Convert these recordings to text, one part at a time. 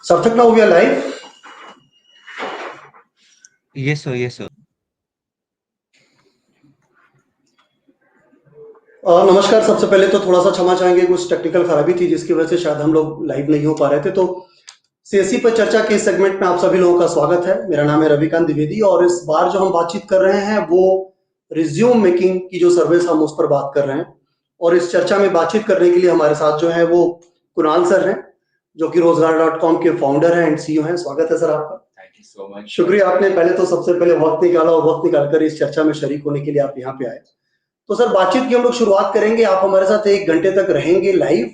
Sarthak, now we are live. Yes sir, yes sir. नमस्कार। सबसे पहले तो थोड़ा सा क्षमा चाहेंगे, कुछ टेक्निकल खराबी थी जिसकी वजह से शायद हम लोग लाइव नहीं हो पा रहे थे। तो सीएससी पर चर्चा के इस सेगमेंट में आप सभी लोगों का स्वागत है। मेरा नाम है रविकांत द्विवेदी और इस बार जो हम बातचीत कर रहे हैं वो रिज्यूम मेकिंग की जो सर्विस हम उस पर बात कर रहे हैं। और इस चर्चा में बातचीत करने के लिए हमारे साथ जो है वो कुणाल सर हैं, जो कि रोजगार.com के फाउंडर हैं एंड सीईओ हैं। स्वागत है सर आपका। Thank you so much. शुक्रिया, आपने पहले तो सबसे पहले वक्त निकाला और वक्त निकालकर इस चर्चा में शरीक होने के लिए आप यहाँ पे आए। तो सर, बातचीत की हम लोग शुरुआत करेंगे। आप हमारे साथ 1 घंटे तक रहेंगे लाइव।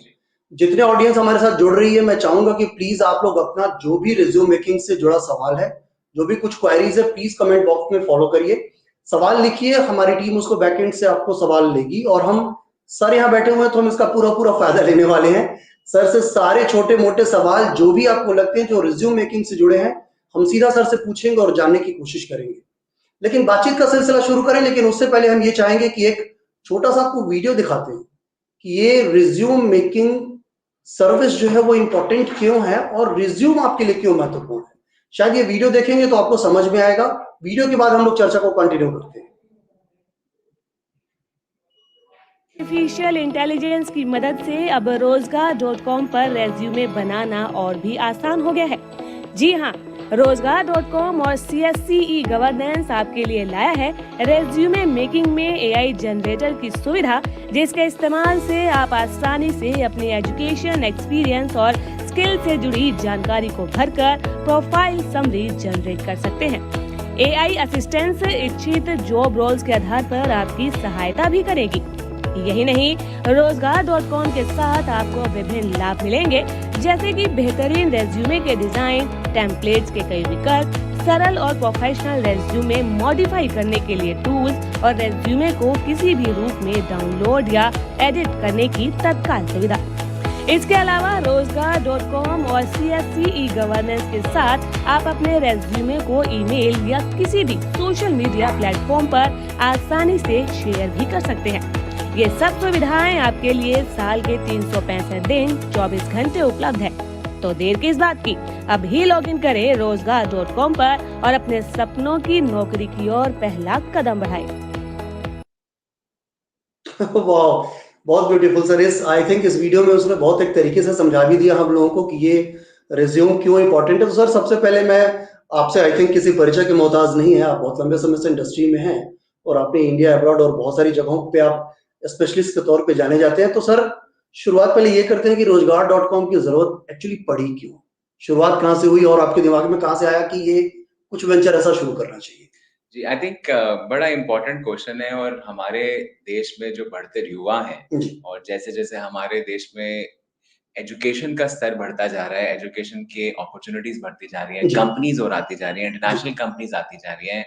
जितने ऑडियंस हमारे साथ जुड़ रही है, मैं चाहूंगा कि प्लीज आप लोग अपना जो भी रिज्यूम मेकिंग से जुड़ा सवाल है, जो भी कुछ क्वेरीज है, प्लीज कमेंट बॉक्स में फॉलो करिए, सवाल लिखिए। हमारी टीम उसको बैकएंड से आपको सवाल लेगी और हम सर यहाँ बैठे हुए हैं तो हम इसका पूरा पूरा फायदा लेने वाले हैं। सर से सारे छोटे मोटे सवाल जो भी आपको लगते हैं जो रिज्यूम मेकिंग से जुड़े हैं, हम सीधा सर से पूछेंगे और जानने की कोशिश करेंगे। लेकिन बातचीत का सिलसिला शुरू करें, लेकिन उससे पहले हम ये चाहेंगे कि एक छोटा सा आपको वीडियो दिखाते हैं कि ये रिज्यूम मेकिंग सर्विस जो है वो इंपॉर्टेंट क्यों है और रिज्यूम आपके लिए क्यों महत्वपूर्ण है। शायद ये वीडियो देखेंगे तो आपको समझ में आएगा। वीडियो के बाद हम लोग चर्चा को कंटिन्यू करते हैं। आर्टिफिशियल इंटेलिजेंस की मदद से अब रोजगार.com पर रेज्यूमे बनाना और भी आसान हो गया है। जी हाँ, रोजगार.com और CSCE गवर्नेंस आपके लिए लाया है रेज्यूमे मेकिंग में AI जनरेटर की सुविधा, जिसके इस्तेमाल से आप आसानी से अपनी एजुकेशन, एक्सपीरियंस और स्किल से जुड़ी जानकारी को भरकर प्रोफाइल समरी जनरेट कर सकते हैं। AI असिस्टेंस इच्छित जॉब रोल्स के आधार पर आपकी सहायता भी करेगी। यही नहीं, रोजगार.com के साथ आपको विभिन्न लाभ मिलेंगे, जैसे कि बेहतरीन रेज्यूमे के डिजाइन, टेम्पलेट्स के कई विकल्प, सरल और प्रोफेशनल रेज्यूमे मॉडिफाई करने के लिए टूल्स और रेज्यूमे को किसी भी रूप में डाउनलोड या एडिट करने की तत्काल सुविधा। इसके अलावा रोजगार.com और CSCE गवर्नेंस के साथ आप अपने रेज्यूमे को ईमेल या किसी भी सोशल मीडिया प्लेटफॉर्म पर आसानी से शेयर भी कर सकते हैं। ये सब सुविधाएं आपके लिए साल के 365 दिन 24 घंटे उपलब्ध है। तो देर किस बात की, अभी लॉगिन करें रोजगार.com पर और अपने सपनों की नौकरी की ओर पहला कदम बढ़ाएं। वाह, बहुत ब्यूटीफुल सर। आई थिंक इस वीडियो में उसने बहुत एक तरीके से समझा भी दिया हम लोगों को कि ये रिज्यूम क्यों इंपॉर्टेंट है। तो सर, सबसे पहले मैं आपसे आई थिंक किसी परिचय के मोहताज नहीं है, आप बहुत लंबे समय से इंडस्ट्री में हैं और आपने इंडिया, अब्रॉड और बहुत सारी जगहों पे आप स्पेशलिस्ट के तौर पे जाने जाते हैं। तो सर, शुरुआत पहले ये करते हैं कि रोजगार.com की जरूरत एक्चुअली पड़ी क्यों, शुरुआत कहाँ से हुई और आपके दिमाग में कहाँ से आया कि ये कुछ वेंचर ऐसा शुरू करना चाहिए। जी, आई थिंक बड़ा इम्पोर्टेंट क्वेश्चन है। और हमारे देश में जो बढ़ते युवा हैं और जैसे जैसे हमारे देश में एजुकेशन का स्तर बढ़ता जा रहा है, एजुकेशन के अपॉर्चुनिटीज बढ़ती जा रही हैं, कंपनीज और आती जा रही हैं, इंटरनेशनल कंपनीज आती जा रही हैं,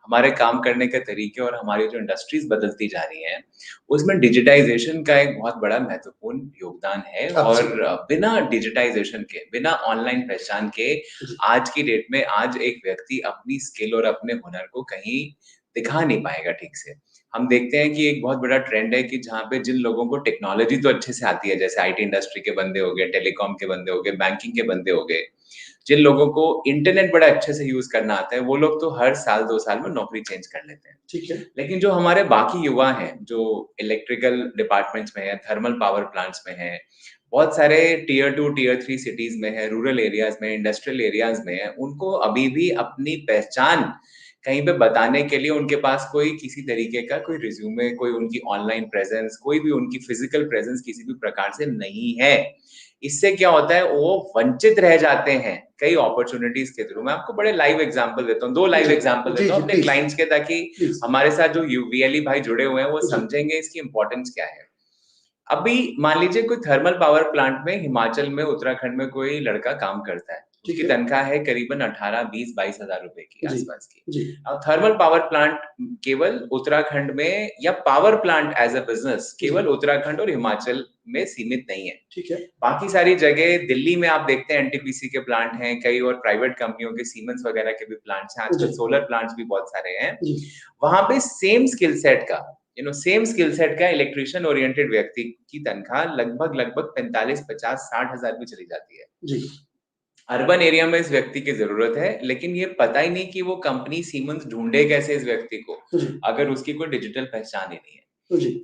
हमारे काम करने के तरीके और हमारी जो इंडस्ट्रीज बदलती जा रही हैं, उसमें डिजिटाइजेशन का एक बहुत बड़ा महत्वपूर्ण योगदान है। और बिना डिजिटाइजेशन के, बिना ऑनलाइन पहचान के आज की डेट में आज एक व्यक्ति अपनी स्किल और अपने हुनर को कहीं दिखा नहीं पाएगा ठीक से। हम देखते हैं कि एक बहुत बड़ा ट्रेंड है कि जहाँ पे जिन लोगों को टेक्नोलॉजी तो अच्छे से आती है, जैसे आईटी इंडस्ट्री के बंदे हो गए, टेलीकॉम के बंदे हो गए, बैंकिंग के बंदे हो गए, जिन लोगों को इंटरनेट बड़ा अच्छे से यूज करना आता है, वो लोग तो हर साल 2 साल में नौकरी चेंज कर लेते हैं। ठीक है। लेकिन जो हमारे बाकी युवा हैं, जो इलेक्ट्रिकल डिपार्टमेंट्स में है, थर्मल पावर प्लांट्स में है, बहुत सारे टियर 2 टियर 3 सिटीज में है, रूरल एरियाज में, इंडस्ट्रियल एरियाज में है, उनको अभी भी अपनी पहचान कहीं पे बताने के लिए उनके पास कोई किसी तरीके का कोई रिज्यूमे, कोई उनकी ऑनलाइन प्रेजेंस, कोई भी उनकी फिजिकल प्रेजेंस किसी भी प्रकार से नहीं है। इससे क्या होता है, वो वंचित रह जाते हैं कई अपॉर्चुनिटीज के थ्रू। मैं आपको बड़े लाइव एग्जांपल देता हूँ, 2 लाइव एग्जांपल देता हूँ अपने क्लाइंट्स के, ताकि हमारे साथ जो वीएलई भाई जुड़े हुए हैं वो समझेंगे इसकी इंपॉर्टेंस क्या है। अभी मान लीजिए कोई थर्मल पावर प्लांट में हिमाचल में, उत्तराखंड में कोई लड़का काम करता है, उसकी तनख्वाह है करीबन 18, 20, 22 हजार रुपए की आसपास की। अब थर्मल पावर प्लांट केवल उत्तराखंड में, या power plant as a business केवल उत्तराखंड और हिमाचल में सीमित नहीं है। ठीक है। बाकी सारी जगह, दिल्ली में आप देखते हैं एनटीपीसी के प्लांट हैं कई, और प्राइवेट कंपनियों के सीमेंस वगैरह के भी प्लांट्स हैं, आजकल सोलर प्लांट्स भी बहुत सारे हैं। वहां पे सेम स्किल सेट का सेम स्किल सेट का इलेक्ट्रिशियन ओरिएंटेड व्यक्ति की तनख्वाह लगभग 45, 50, 60 हजार भी चली जाती है जी अर्बन एरिया में। इस व्यक्ति की जरूरत है, लेकिन ये पता ही नहीं कि वो कंपनी सीमेंस ढूंढे कैसे इस व्यक्ति को, अगर उसकी कोई डिजिटल पहचान ही नहीं है।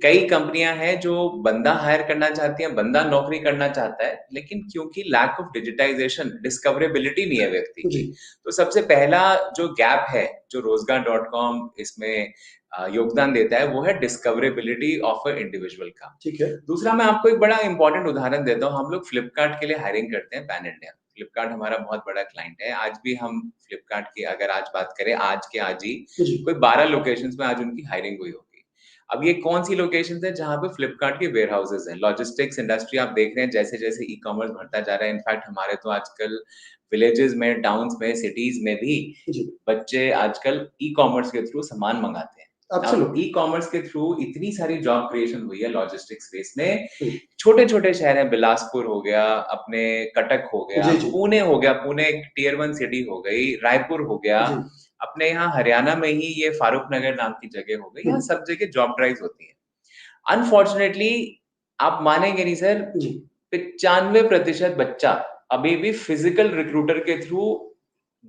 कई कंपनियां हैं जो बंदा हायर करना चाहती हैं, बंदा नौकरी करना चाहता है, लेकिन क्योंकि लैक ऑफ डिजिटाइजेशन, डिस्कवरेबिलिटी नहीं है व्यक्ति की, तो सबसे पहला जो गैप है जो रोजगार.com इसमें योगदान देता है वो है डिस्कवरेबिलिटी ऑफ अ इंडिविजुअल का। ठीक है। दूसरा, मैं आपको एक बड़ा इंपॉर्टेंट उदाहरण देता हूँ। हम लोग फ्लिपकार्ट के लिए हायरिंग करते हैं पैन इंडिया। फ्लिपकार्ट हमारा बहुत बड़ा क्लाइंट है। आज भी हम फ्लिपकार्ट की अगर आज बात करें, आज ही कोई 12 लोकेशंस में आज उनकी हायरिंग हुई होगी। अब ये कौन सी लोकेशंस है जहां पे फ्लिपकार्ट के वेयर हाउसेज हैं। लॉजिस्टिक्स इंडस्ट्री आप देख रहे हैं जैसे जैसे ई कॉमर्स बढ़ता जा रहा है। इनफैक्ट हमारे तो आजकल विलेजेस में, टाउन्स में, सिटीज में भी बच्चे आजकल ई कॉमर्स के थ्रू सामान मंगाते हैं। ई कॉमर्स के थ्रू इतनी सारी जॉब क्रिएशन हुई है लॉजिस्टिक्स स्पेस में। छोटे छोटे शहर हैं, बिलासपुर हो गया, अपने कटक हो गया, पुणे हो गया, पुणे एक टियर 1 सिटी हो गई, रायपुर हो गया, अपने यहाँ हरियाणा में ही ये फारूक नगर नाम की जगह हो गई। यहाँ सब जगह जॉब ड्राइव्स होती है। अनफॉर्चुनेटली आप मानेंगे नहीं सर, 95% बच्चा अभी भी फिजिकल रिक्रूटर के थ्रू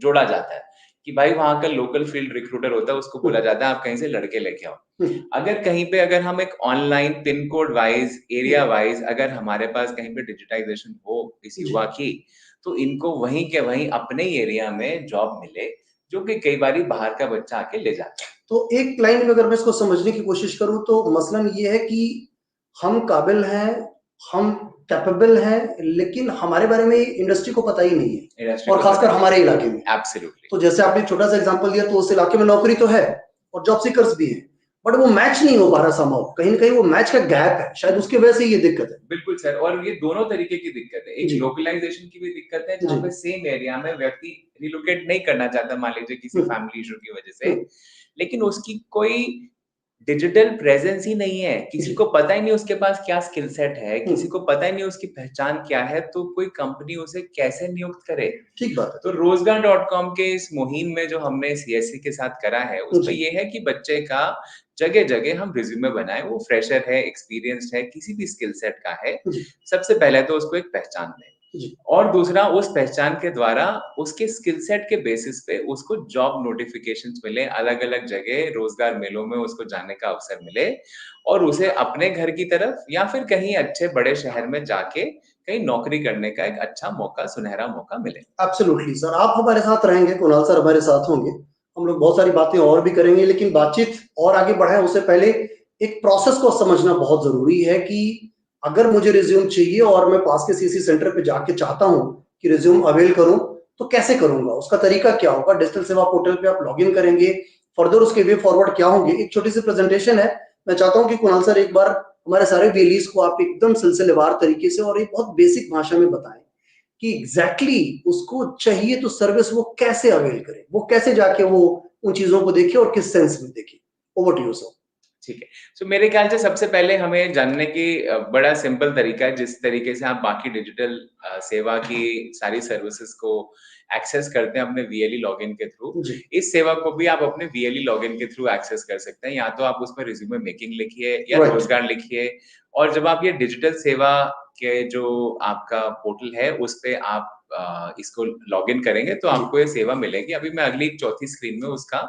जोड़ा जाता है कि भाई वहां का लोकल फील्ड रिक्रूटर होता है, उसको बोला जाता है आप कहीं से लड़के लेके आओ। अगर कहीं पे अगर हम एक online pin code wise, area wise अगर हमारे पास कहीं पे डिजिटाइजेशन हो इस युवा की, तो इनको वहीं के वहीं अपने एरिया में जॉब मिले, जो कि कई बार बाहर का बच्चा आके ले जाता है। तो एक लाइन में अगर मैं इसको समझने की कोशिश करूं तो मसलन ये है कि हम काबिल हैं, हम कैपेबल हैं, लेकिन हमारे बारे में इंडस्ट्री को पता ही नहीं है, और खासकर हमारे इलाके में। एब्सोल्युटली। तो जैसे आपने छोटा सा एग्जांपल दिया, तो उस इलाके में नौकरी तो है और जॉब सीकर्स भी हैं, बट वो मैच नहीं हो पा रहा संभव, कहीं ना कहीं वो मैच का गैप है, शायद उसकी वजह से ये दिक्कत है। बिल्कुल सर, और ये दोनों तरीके की दिक्कत है। एक लोकलाइजेशन की भी दिक्कत है, जहाँ पे सेम एरिया में व्यक्ति रिलोकेट नहीं करना चाहता, मान लीजिए किसी फैमिली इशू की वजह से, लेकिन उसकी कोई डिजिटल प्रेजेंस ही नहीं है, किसी को पता ही नहीं उसके पास क्या स्किल सेट है, किसी को पता ही नहीं उसकी पहचान क्या है, तो कोई कंपनी उसे कैसे नियुक्त करे। ठीक बात है। तो रोजगार.com के इस मुहिम में जो हमने सीएससी के साथ करा है, उसमें ये है कि बच्चे का जगह जगह हम रिज्यूमे बनाए, वो फ्रेशर है, एक्सपीरियंस्ड है, किसी भी स्किल सेट का है, सबसे पहले तो उसको एक पहचान दें, और दूसरा उस पहचान के द्वारा उसके स्किल सेट के बेसिस पे उसको जॉब नोटिफिकेशंस मिले, अलग अलग जगह रोजगार मेलों में उसको जाने का अवसर मिले, और उसे अपने घर की तरफ या फिर कहीं अच्छे बड़े शहर में जाके कहीं नौकरी करने का एक अच्छा मौका, सुनहरा मौका मिले। एब्सोल्युटली सर, आप हमारे साथ रहेंगे, कुणाल सर हमारे साथ होंगे, हम लोग बहुत सारी बातें और भी करेंगे, लेकिन बातचीत और आगे बढ़ाएं उससे पहले एक प्रोसेस को समझना बहुत जरूरी है कि अगर मुझे रिज्यूम चाहिए और मैं पास के सीएससी सेंटर पे जाके चाहता हूं कि रिज्यूम अवेल करूं, तो कैसे करूंगा, उसका तरीका क्या होगा। डिजिटल सेवा पोर्टल पे आप लॉगिन करेंगे, फर्दर उसके वे फॉरवर्ड क्या होंगे। एक छोटी सी प्रेजेंटेशन है, मैं चाहता हूं कि कुणाल सर एक बार हमारे सारे वेलीज को आप एकदम सिलसिलेवार तरीके से और एक बहुत बेसिक भाषा में बताएं कि एग्जैक्टली उसको चाहिए तो सर्विस वो कैसे अवेल करे, वो कैसे जाके वो उन चीजों को देखे और किस सेंस में देखे। Over to you sir. ठीक है, तो मेरे ख्याल से सबसे पहले हमें जानने की बड़ा सिंपल तरीका है, जिस तरीके से आप बाकी डिजिटल सेवा की सारी सर्विसेज को एक्सेस करते हैं अपने वीएलई लॉगिन के थ्रू, इस सेवा को भी आप अपने वीएलई लॉगिन के थ्रू एक्सेस कर सकते हैं। या तो आप उसमें रिज्यूमे मेकिंग लिखिए या रोजगार लिखिए, और जब आप ये डिजिटल सेवा के जो आपका पोर्टल है उस पे आप इसको लॉगिन करेंगे तो आपको ये सेवा मिलेगी। अभी मैं अगली चौथी स्क्रीन में उसका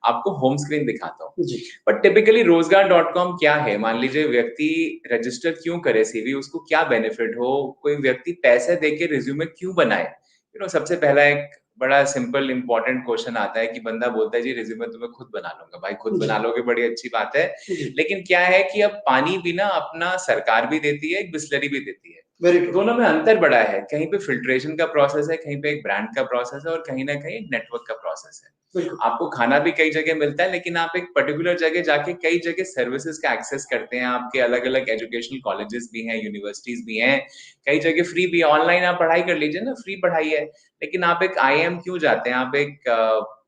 आपको होम स्क्रीन दिखाता हूँ। बट टिपिकली रोजगार.com क्या है, मान लीजिए व्यक्ति रजिस्टर क्यों करे सीवी, उसको क्या बेनिफिट हो, कोई व्यक्ति पैसे देके रिज्यूमे क्यों बनाए। सबसे पहला एक बड़ा सिंपल इंपॉर्टेंट क्वेश्चन आता है कि बंदा बोलता है जी रिज्यूमे तो मैं खुद बना लूंगा। भाई खुद बना लोगे, बड़ी अच्छी बात है, लेकिन क्या है कि अब पानी भी ना अपना सरकार भी देती है, एक बिस्लरी भी देती है, दोनों में अंतर बड़ा है। कहीं पे फिल्ट्रेशन का प्रोसेस है, कहीं पे एक ब्रांड का प्रोसेस है, और कहीं ना कहीं नेटवर्क का प्रोसेस है। आपको खाना भी कई जगह मिलता है, लेकिन आप एक पर्टिकुलर जगह जाके कई जगह सर्विसेज का एक्सेस करते हैं। आपके अलग अलग एजुकेशनल कॉलेजेस भी हैं, यूनिवर्सिटीज भी हैं, कई जगह फ्री भी। ऑनलाइन आप पढ़ाई कर लीजिए ना, फ्री पढ़ाई है, लेकिन आप एक आईएम क्यों जाते हैं, आप एक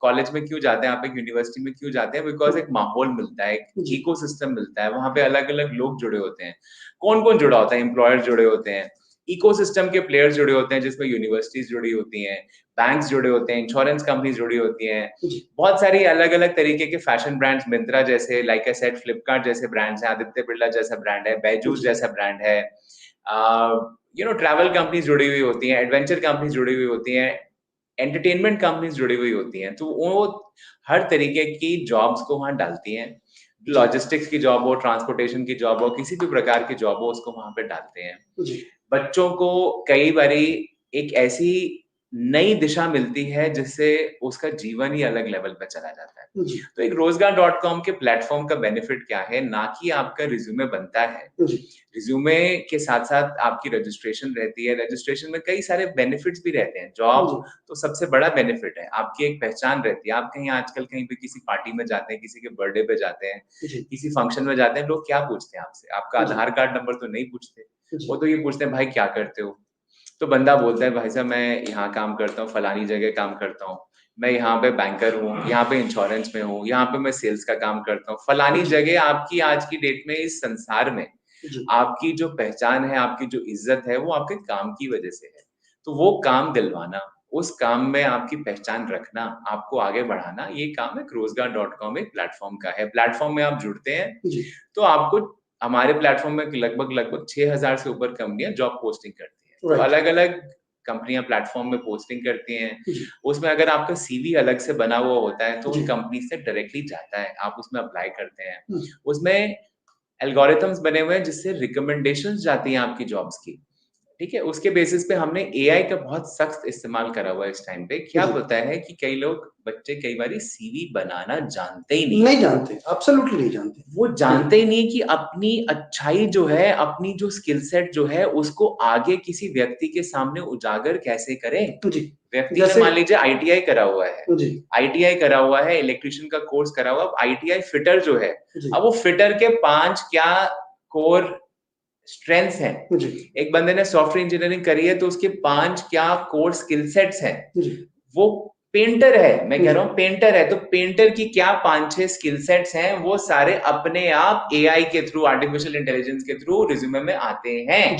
कॉलेज में क्यों जाते हैं, आप एक यूनिवर्सिटी में क्यों जाते हैं? बिकॉज एक माहौल मिलता है, एक इकोसिस्टम मिलता है, वहां पे अलग अलग लोग जुड़े होते हैं। कौन कौन जुड़ा होता है? एम्प्लॉयर जुड़े होते हैं, इकोसिस्टम के प्लेयर्स जुड़े होते हैं, जिसमें यूनिवर्सिटीज जुड़ी होती हैं, बैंक्स जुड़े होते हैं, इंश्योरेंस कंपनीज जुड़ी होती हैं, बहुत सारी अलग अलग तरीके के फैशन ब्रांड्स, मिंत्रा जैसे, लाइक आई सेड, फ्लिपकार्ट जैसे ब्रांड्स हैं, आदित्य बिरला जैसा ब्रांड है, बैजूस जैसा ब्रांड है, ट्रैवल कंपनीज जुड़ी हुई होती हैं, एडवेंचर कंपनीज जुड़ी हुई होती हैं, एंटरटेनमेंट कंपनीज जुड़ी हुई होती हैं। तो वो हर तरीके की जॉब्स को वहां डालती हैं, लॉजिस्टिक्स की जॉब हो, ट्रांसपोर्टेशन की जॉब हो, किसी भी प्रकार की जॉब हो, उसको वहां पे डालते हैं। बच्चों को कई बारी एक ऐसी नई दिशा मिलती है जिससे उसका जीवन ही अलग लेवल पे चला जाता है। तो एक रोजगार.com के प्लेटफॉर्म का बेनिफिट क्या है, ना कि आपका रिज्यूमे बनता है, रिज्यूमे के साथ साथ आपकी रजिस्ट्रेशन रहती है, रजिस्ट्रेशन में कई सारे बेनिफिट्स भी रहते हैं। जॉब तो सबसे बड़ा बेनिफिट है, आपकी एक पहचान रहती है। आप कहीं आजकल कहीं पे किसी पार्टी में जाते हैं, किसी के बर्थडे पे जाते हैं, किसी फंक्शन में जाते हैं, लोग क्या पूछते हैं आपसे? आपका आधार कार्ड नंबर तो नहीं पूछते, वो तो ये पूछते हैं भाई क्या करते हो। तो बंदा बोलता है भाई साहब मैं यहाँ काम करता हूँ, फलानी जगह काम करता हूँ, मैं यहाँ पे बैंकर हूँ, यहाँ पे इंश्योरेंस में हूँ, यहाँ पे मैं सेल्स का काम करता हूँ, फलानी जगह। आपकी आज की डेट में इस संसार में आपकी जो पहचान है, आपकी जो इज्जत है, वो आपके काम की वजह से है। तो वो काम दिलवाना, उस काम में आपकी पहचान रखना, आपको आगे बढ़ाना, ये काम एक रोजगार.com एक प्लेटफॉर्म का है। प्लेटफॉर्म में आप जुड़ते हैं तो आपको हमारे प्लेटफॉर्म में लगभग 6000 से ऊपर कंपनियां जॉब पोस्टिंग करती हैं। तो अलग अलग कंपनियां प्लेटफॉर्म में पोस्टिंग करती हैं। उसमें अगर आपका सीवी अलग से बना हुआ होता है तो उन कंपनी से डायरेक्टली जाता है, आप उसमें अप्लाई करते हैं। उसमें एल्गोरिथम्स बने हुए हैं जिससे रिकमेंडेशंस जाती हैं आपकी जॉब्स की, ठीक है। उसके बेसिस पे हमने एआई का बहुत सख्त इस्तेमाल करा हुआ है इस टाइम पे। क्या होता है कि कई लोग बच्चे कई बारी सीवी बनाना जानते ही नहीं जानते, एब्सोल्युटली नहीं जानते। वो जानते ही नहीं कि अपनी अच्छाई जो है, अपनी जो स्किल सेट जो है, उसको आगे किसी व्यक्ति के सामने उजागर कैसे करें। व्यक्ति ने मान लीजिए आईटीआई करा हुआ है, आईटीआई करा हुआ है, इलेक्ट्रिशियन का कोर्स करा हुआ, आईटीआई फिटर जो है, अब वो फिटर के 5 क्या कोर स्ट्रेंथ्स हैं। एक बंदे ने सॉफ्टवेयर इंजीनियरिंग करी है तो उसके 5 क्या कोर स्किल सेट्स हैं। वो पेंटर है, मैं कह रहा हूँ पेंटर है, तो पेंटर की क्या 5-6 स्किल सेट्स हैं, वो सारे अपने आप एआई के थ्रू, आर्टिफिशियल इंटेलिजेंस के थ्रू रिज्यूमे में आते हैं।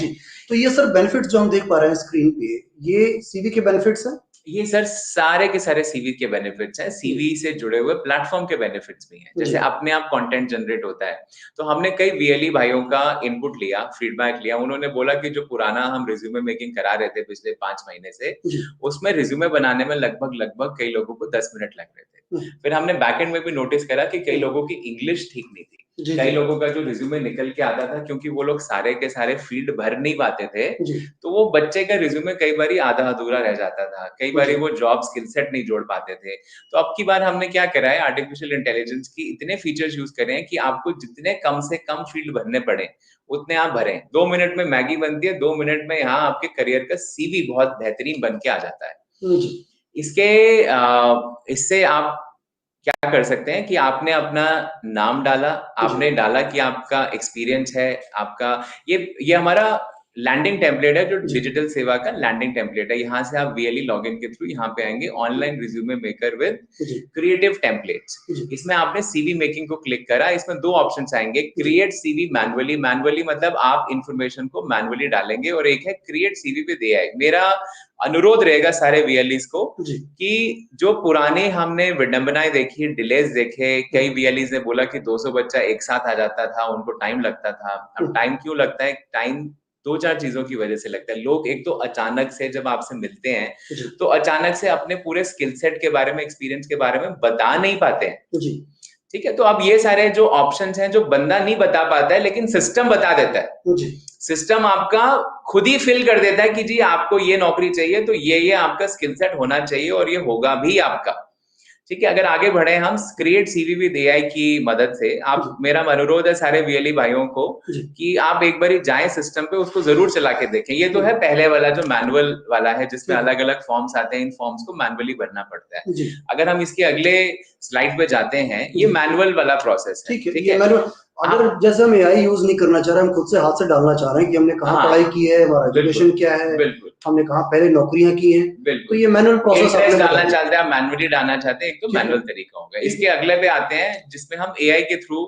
तो ये सर बेनिफिट्स जो हम देख पा रहे हैं स्क्रीन पे, ये सीवी के बेनिफिट्स हैं? ये सर सारे के सारे सीवी के बेनिफिट्स हैं, सीवी से जुड़े हुए प्लेटफॉर्म के बेनिफिट्स भी हैं। जैसे अपने आप कंटेंट जनरेट होता है, तो हमने कई वीएलई भाइयों का इनपुट लिया, फीडबैक लिया। उन्होंने बोला कि जो पुराना हम रिज्यूमे मेकिंग करा रहे थे पिछले 5 महीने से, उसमें रिज्यूमे बनाने में लगभग कई लोगों को 10 मिनट लग रहे थे। फिर हमने बैकएंड में भी नोटिस करा कि कई लोगों की इंग्लिश ठीक नहीं थी, कई लोगों का जो रिज्यूमे निकल के आता था, क्योंकि वो लोग सारे के सारे फील्ड भर नहीं पाते थे, तो वो बच्चे का रिज्यूमे कई बारी आधा अधूरा रह जाता था, कई बारी वो जॉब स्किल सेट नहीं जोड़ पाते थे। तो अब की बार हमने क्या करा है, आर्टिफिशियल इंटेलिजेंस की इतने फीचर्स यूज करे हैं कि आपको जितने कम से कम फील्ड भरने पड़े उतने आप भरें। 2 मिनट में मैगी बनती है, 2 मिनट में यहाँ आपके करियर का सीवी बहुत बेहतरीन बन के आ जाता है। इससे आप क्या कर सकते हैं कि आपने अपना नाम डाला, आपने डाला कि आपका एक्सपीरियंस है, आपका ये हमारा लैंडिंग टेम्पलेट है, जो डिजिटल सेवा का लैंडिंग टेम्पलेट है। यहाँ से आप वीएलई लॉगिन के थ्रू यहाँ पे आएंगे, online resume maker with creative templates. इसमें आपने सीवी मेकिंग को क्लिक करा, इसमें 2 ऑप्शंस आएंगे, क्रिएट सीवी मैनुअली, मैनुअली मतलब आप इंफॉर्मेशन को मैनुअली डालेंगे, और एक है क्रिएट सीवी विद एआई। मेरा अनुरोध रहेगा सारे वीएलईज को कि जो पुराने हमने विडंबनाएं देखी, डिलेज देखे, कई वीएलईज ने बोला कि 200 बच्चा एक साथ आ जाता था, उनको टाइम लगता था। अब टाइम क्यों लगता है? टाइम 2-4 चीजों की वजह से लगता है। लोग एक तो अचानक से जब आपसे मिलते हैं तो अचानक से अपने पूरे स्किल सेट के बारे में, एक्सपीरियंस के बारे में बता नहीं पाते हैं, ठीक है। तो अब ये सारे जो ऑप्शंस हैं जो बंदा नहीं बता पाता है लेकिन सिस्टम बता देता है, सिस्टम आपका खुद ही फिल कर देता है कि जी आपको ये नौकरी चाहिए, तो ये आपका स्किल सेट होना चाहिए और ये होगा भी आपका, ठीक है। अगर आगे बढ़े हम क्रिएट सीवी विद एआई की मदद से, आप, मेरा अनुरोध है सारे वीएलई भाइयों को कि आप एक बार जाएं सिस्टम पे, उसको जरूर चला के देखें। ये तो है पहले वाला जो मैनुअल वाला है, जिसमें अलग अलग फॉर्म्स आते हैं, इन फॉर्म्स को मैनुअली भरना पड़ता है। अगर हम इसके अगले स्लाइड पे जाते हैं, ये मैनुअल वाला प्रोसेस है, ठीक है। अगर जैसे हम एआई यूज नहीं करना चाह रहे, हम खुद से हाथ से डालना चाह रहे हैं कि हमने कहाँ पढ़ाई की है, हमारा एजुकेशन क्या है, हमने कहाँ पहले नौकरियां की हैं, तो ये मैनुअल प्रोसेस डालना चाहते हैं, मैनुअली डालना चाहते हैं, एक तो मैनुअल तरीका होगा। इसके अगले पे आते हैं जिसमें हम एआई के थ्रू,